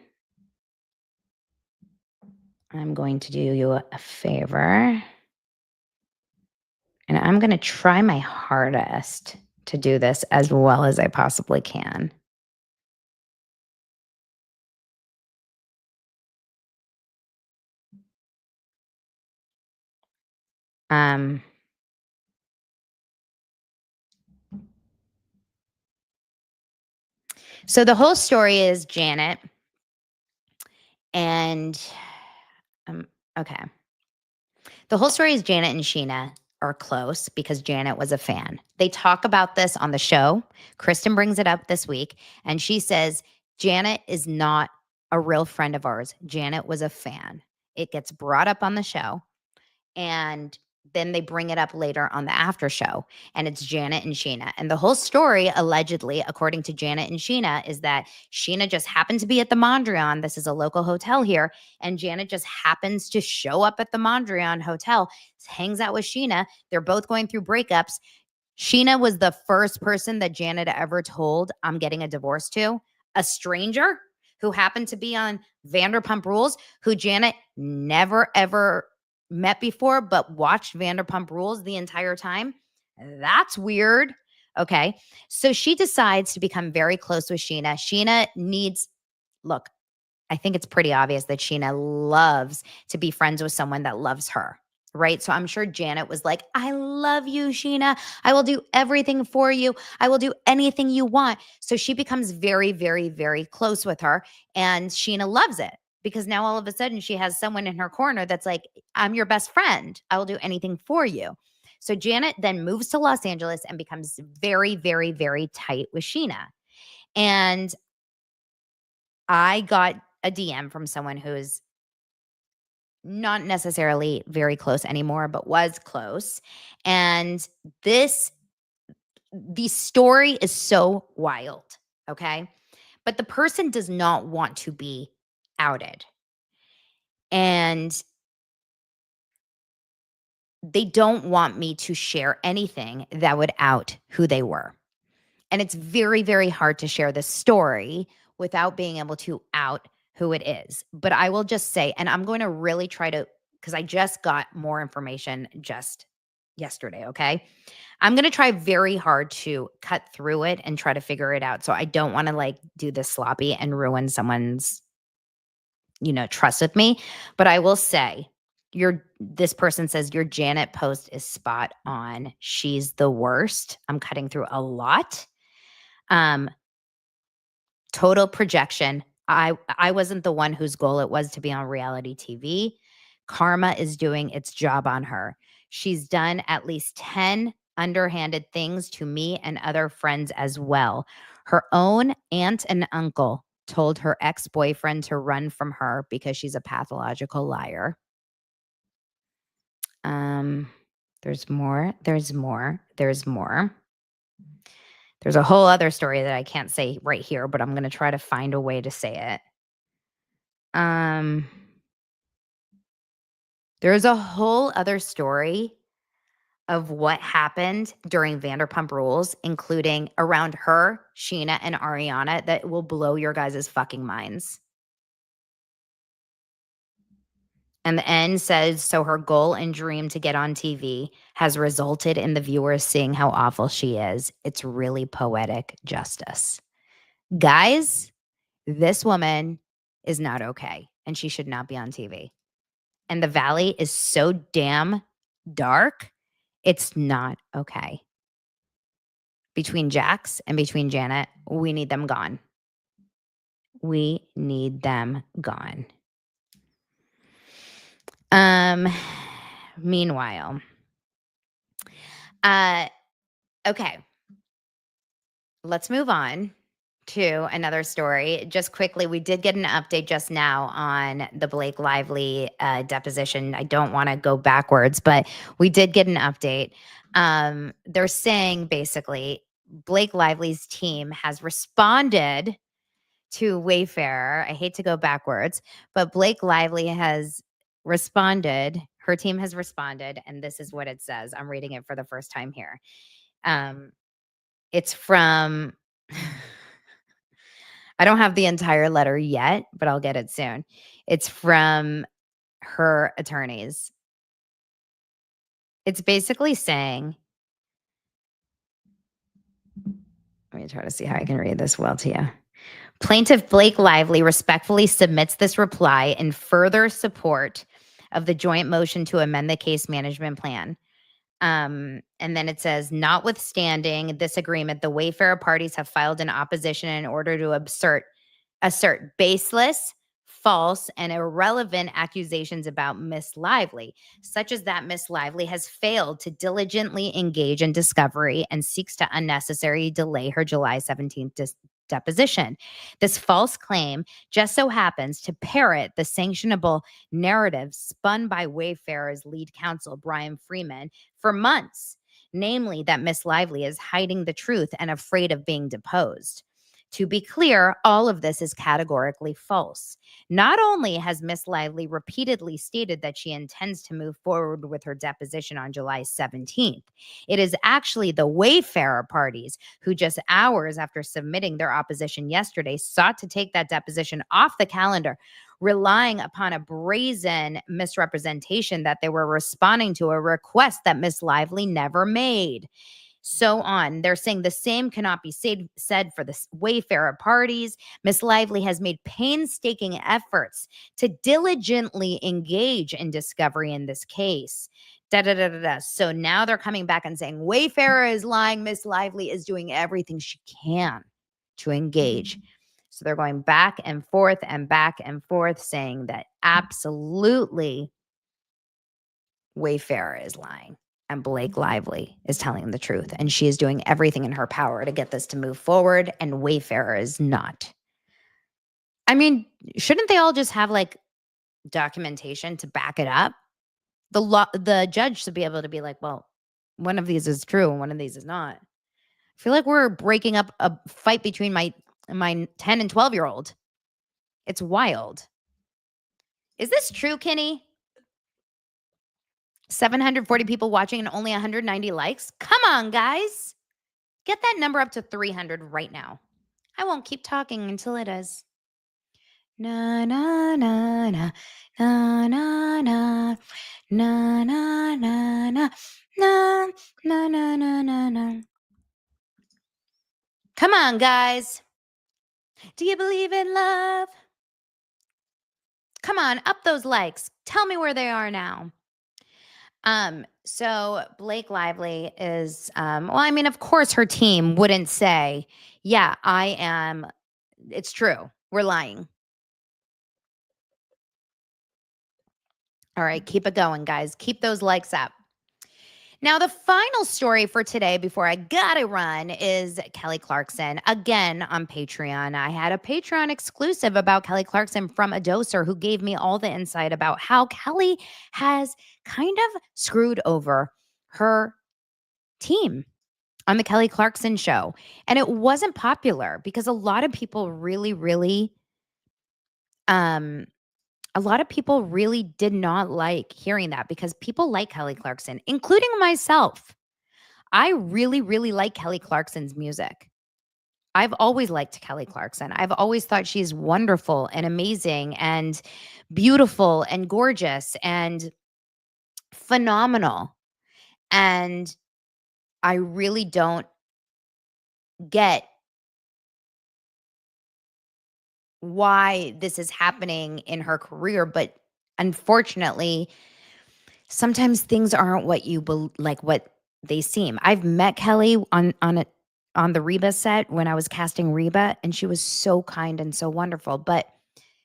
Speaker 1: I'm going to do you a favor. And I'm going to try my hardest to do this as well as I possibly can. Um, so the whole story is Janet and um, okay. The whole story is Janet and Sheena are close because Janet was a fan. They talk about this on the show. Kristen brings it up this week, and she says Janet is not a real friend of ours. Janet was a fan. It gets brought up on the show, and then they bring it up later on the after show, and it's Janet and Sheena. And the whole story, allegedly, according to Janet and Sheena, is that Sheena just happened to be at the Mondrian. This is a local hotel here. And Janet just happens to show up at the Mondrian Hotel, hangs out with Sheena. They're both going through breakups. Sheena was the first person that Janet ever told, I'm getting a divorce to. A stranger who happened to be on Vanderpump Rules, who Janet never ever met before, but watched Vanderpump Rules the entire time. That's weird. Okay. So she decides to become very close with Sheena. Sheena needs, look, I think it's pretty obvious that Sheena loves to be friends with someone that loves her. Right. So I'm sure Janet was like, I love you, Sheena. I will do everything for you. I will do anything you want. So she becomes very, very, very close with her. And Sheena loves it because now all of a sudden she has someone in her corner that's like, I'm your best friend. I will do anything for you. So Janet then moves to Los Angeles and becomes very, very, very tight with Sheena. And I got a DM from someone who's not necessarily very close anymore, but was close. And this, the story is so wild. Okay. But the person does not want to be outed. And they don't want me to share anything that would out who they were. And it's very, very hard to share this story without being able to out who it is. But I will just say, and I'm going to really try to, because I just got more information just yesterday. Okay. I'm going to try very hard to cut through it and try to figure it out. So I don't want to like do this sloppy and ruin someone's, trust with me. But I will say, this person says your Janet post is spot on. She's the worst. I'm cutting through a lot. Um, Total projection. I wasn't the one whose goal it was to be on reality TV. Karma is doing its job on her. She's done at least 10 underhanded things to me and other friends as well. Her own aunt and uncle told her ex-boyfriend to run from her because she's a pathological liar. Um, there's more. There's more. There's more. There's a whole other story that I can't say right here, but I'm going to try to find a way to say it. Um, there's a whole other story of what happened during Vanderpump Rules, including around her, Sheena, and Ariana, that will blow your guys' fucking minds. And the end says, so her goal and dream to get on TV has resulted in the viewers seeing how awful she is. It's really poetic justice. Guys, this woman is not okay, and she should not be on TV. And the valley is so damn dark, it's not okay. Between Jax and between Janet, we need them gone. We need them gone. Meanwhile, okay, let's move on to another story. Just quickly, we did get an update just now on the Blake Lively deposition. I don't want to go backwards, but we did get an update. They're saying basically Blake Lively's team has responded to Wayfarer. I hate to go backwards, but Blake Lively has responded. Her team has responded, and this is what it says. I'm reading it for the first time here. It's from I don't have the entire letter yet, but I'll get it soon. It's from her attorneys. It's basically saying, let me try to see how I can read this well to you. Plaintiff Blake Lively respectfully submits this reply in further support of the joint motion to amend the case management plan. And then it says, notwithstanding this agreement, the Wayfarer parties have filed an opposition in order to assert baseless, false, and irrelevant accusations about Miss Lively, such as that Miss Lively has failed to diligently engage in discovery and seeks to unnecessarily delay her July 17th deposition. This false claim just so happens to parrot the sanctionable narrative spun by Wayfarer's lead counsel, Brian Freeman, for months, namely that Miss Lively is hiding the truth and afraid of being deposed. To be clear, all of this is categorically false. Not only has Miss Lively repeatedly stated that she intends to move forward with her deposition on July 17th, it is actually the Wayfarer parties who just hours after submitting their opposition yesterday sought to take that deposition off the calendar, relying upon a brazen misrepresentation that they were responding to a request that Miss Lively never made. So on. They're saying the same cannot be said for the Wayfarer parties. Miss Lively has made painstaking efforts to diligently engage in discovery in this case. Da, da, da, da, da. So now they're coming back and saying Wayfarer is lying. Miss Lively is doing everything she can to engage. So they're going back and forth, saying that absolutely Wayfarer is lying and Blake Lively is telling the truth. And she is doing everything in her power to get this to move forward, and Wayfarer is not. I mean, shouldn't they all just have like documentation to back it up? The judge should be able to be like, well, one of these is true and one of these is not. I feel like we're breaking up a fight between my 10 and 12-year-old. It's wild. Is this true, Kenny? 740 people watching and only 190 likes? Come on, guys. Get that number up to 300 right now. I won't keep talking until it is. Na na na na na na na na na na na na na na na na na. Come on, guys. Do you believe in love? Come on, up those likes. Tell me where they are now. So Blake Lively is, well, I mean, of course her team wouldn't say, yeah, it's true. We're lying. All right, keep it going, guys. Keep those likes up. Now, the final story for today before I gotta run is Kelly Clarkson, again on Patreon. I had a Patreon exclusive about Kelly Clarkson from a doser who gave me all the insight about how Kelly has kind of screwed over her team on the Kelly Clarkson show. And it wasn't popular because a lot of people really did not like hearing that, because people like Kelly Clarkson, including myself. I really like Kelly Clarkson's music. I've always liked Kelly Clarkson. I've always thought she's wonderful and amazing and beautiful and gorgeous and phenomenal. And I really don't get why this is happening in her career, but unfortunately, sometimes things aren't what what they seem. I've met Kelly on the Reba set when I was casting Reba, and she was so kind and so wonderful. But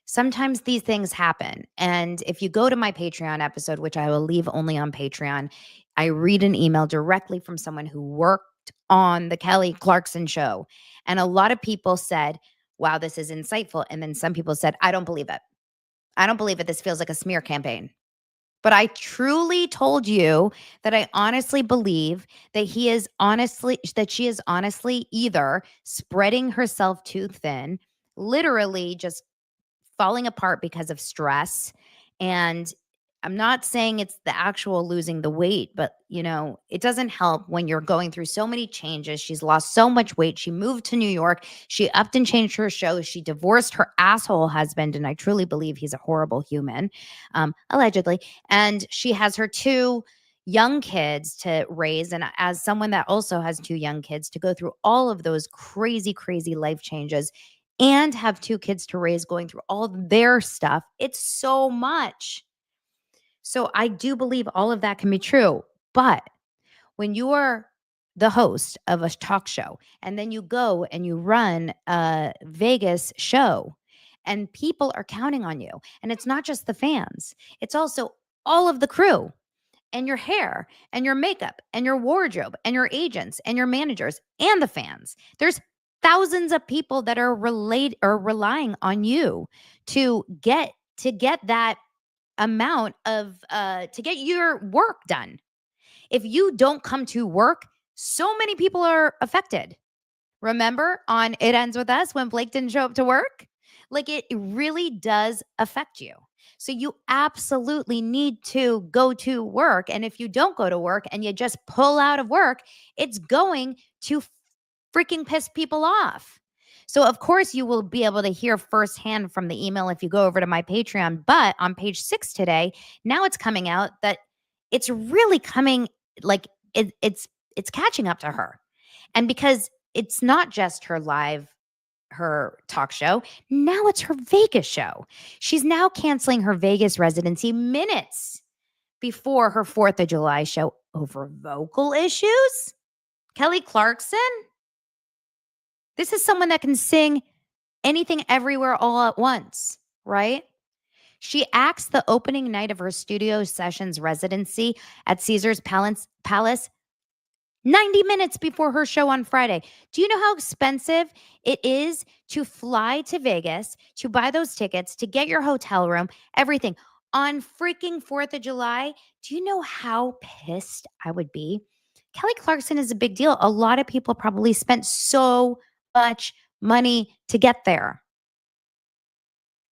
Speaker 1: sometimes these things happen. And if you go to my Patreon episode, which I will leave only on Patreon, I read an email directly from someone who worked on the Kelly Clarkson show. And a lot of people said, wow, this is insightful. And then some people said, I don't believe it. I don't believe it. This feels like a smear campaign. But I truly told you that I honestly believe that she is honestly either spreading herself too thin, literally just falling apart because of stress. And I'm not saying it's the actual losing the weight, but it doesn't help when you're going through so many changes. She's lost so much weight. She moved to New York. She upped and changed her show. She divorced her asshole husband, and I truly believe he's a horrible human, allegedly. And she has her two, young kids to raise, and as someone that also has 2 young kids, to go through all of those crazy, crazy life changes and have 2 kids to raise going through all their stuff, it's so much. So I do believe all of that can be true. But when you are the host of a talk show and then you go and you run a Vegas show and people are counting on you, and it's not just the fans, it's also all of the crew and your hair and your makeup and your wardrobe and your agents and your managers and the fans. There's thousands of people that are relying on you to get that amount of to get your work done. If you don't come to work, so many people are affected. Remember on It Ends With Us when Blake didn't show up to work? Like, it really does affect you. So you absolutely need to go to work. And if you don't go to work and you just pull out of work, it's going to freaking piss people off. So, of course, you will be able to hear firsthand from the email if you go over to my Patreon. But on page 6 today, now it's coming out that it's really coming, like, it's catching up to her. And because it's not just her talk show, now it's her Vegas show. She's now canceling her Vegas residency minutes before her 4th of July show over vocal issues. Kelly Clarkson? This is someone that can sing anything everywhere all at once, right? She axed the opening night of her studio sessions residency at Caesar's Palace 90 minutes before her show on Friday. Do you know how expensive it is to fly to Vegas, to buy those tickets, to get your hotel room, everything on freaking 4th of July? Do you know how pissed I would be? Kelly Clarkson is a big deal. A lot of people probably spent so much money to get there.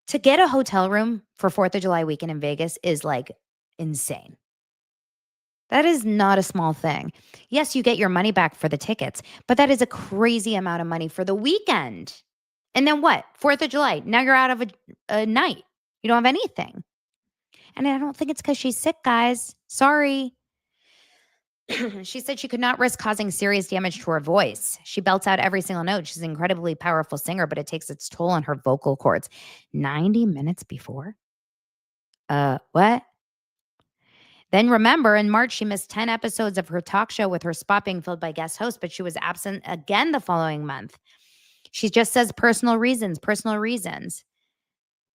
Speaker 1: To get a hotel room for 4th of July weekend in Vegas is like insane. That is not a small thing. Yes, you get your money back for the tickets, but that is a crazy amount of money for the weekend. And then what? 4th of July. Now you're out of a night. You don't have anything. And I don't think it's because she's sick, guys. Sorry. She said she could not risk causing serious damage to her voice. She belts out every single note. She's an incredibly powerful singer, but it takes its toll on her vocal cords. 90 minutes before? What? Then remember, in March, she missed 10 episodes of her talk show with her spot being filled by guest hosts, but she was absent again the following month. She just says personal reasons.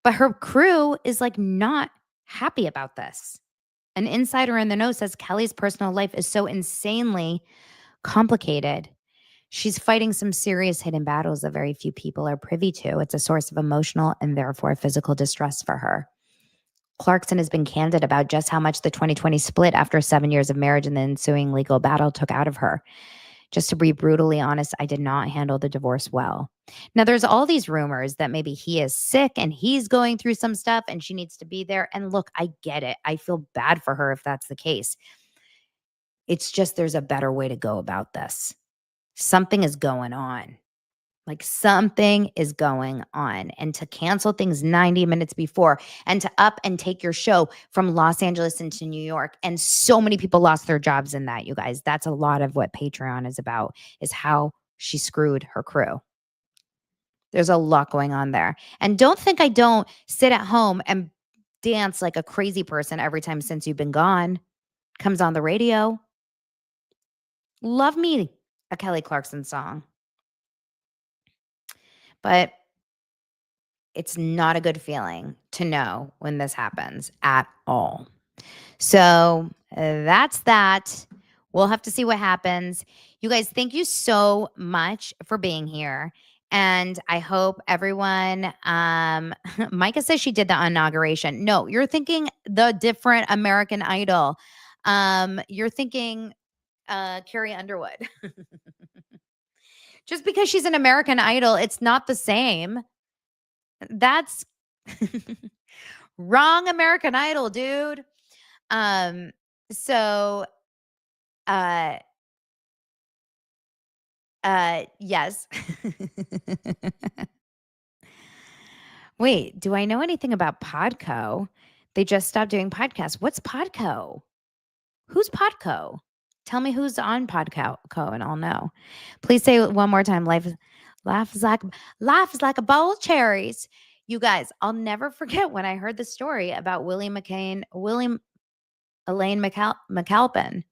Speaker 1: But her crew is like not happy about this. An insider in the know says Kelly's personal life is so insanely complicated. She's fighting some serious hidden battles that very few people are privy to. It's a source of emotional and therefore physical distress for her. Clarkson has been candid about just how much the 2020 split after 7 years of marriage and the ensuing legal battle took out of her. Just to be brutally honest, I did not handle the divorce well. Now, there's all these rumors that maybe he is sick and he's going through some stuff and she needs to be there. And look, I get it. I feel bad for her if that's the case. It's just there's a better way to go about this. Something is going on. Like something is going on. And to cancel things 90 minutes before and to up and take your show from Los Angeles into New York. And so many people lost their jobs in that, you guys. That's a lot of what Patreon is about, is how she screwed her crew. There's a lot going on there. And don't think I don't sit at home and dance like a crazy person every time Since You've Been Gone comes on the radio. Love me a Kelly Clarkson song. But it's not a good feeling to know when this happens at all. So that's that. We'll have to see what happens. You guys, thank you so much for being here. And I hope everyone, Micah says she did the inauguration. No, you're thinking the different American Idol. You're thinking Carrie Underwood. Just because she's an American Idol, it's not the same. That's wrong American Idol, dude. So yes. Wait, do I know anything about Podco? They just stopped doing podcasts. What's Podco? Who's Podco? Tell me who's on Podco and I'll know. Please say it one more time. Life is like a bowl of cherries. You guys, I'll never forget when I heard the story about William Elaine McAlpin,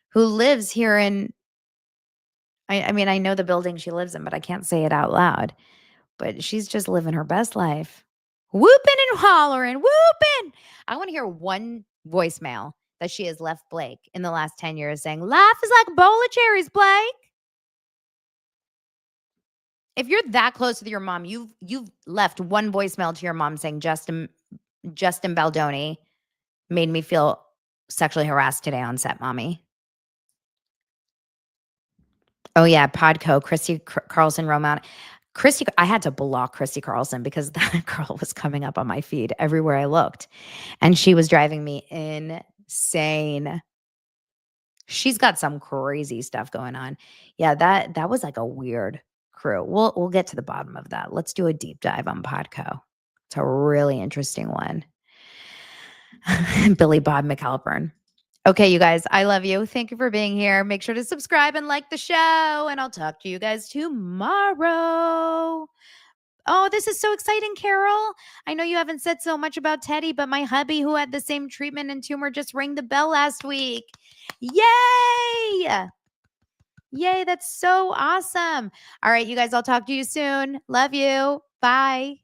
Speaker 1: who lives here in I mean, I know the building she lives in, but I can't say it out loud. But she's just living her best life. Whooping and hollering, whooping. I want to hear one voicemail that she has left Blake in the last 10 years saying, life is like a bowl of cherries, Blake. If you're that close with your mom, you've left one voicemail to your mom saying Justin Baldoni made me feel sexually harassed today on set, mommy. Oh yeah, Podco, Christy Carlson Roman. I had to block Christy Carlson because that girl was coming up on my feed everywhere I looked. And she was driving me insane. She's got some crazy stuff going on. Yeah, that was like a weird crew. We'll get to the bottom of that. Let's do a deep dive on Podco. It's a really interesting one. Billy Bob McAlpin. Okay, you guys, I love you. Thank you for being here. Make sure to subscribe and like the show, and I'll talk to you guys tomorrow. Oh, this is so exciting, Carol. I know you haven't said so much about Teddy, but my hubby who had the same treatment and tumor just rang the bell last week. Yay! Yay, that's so awesome. All right, you guys, I'll talk to you soon. Love you. Bye.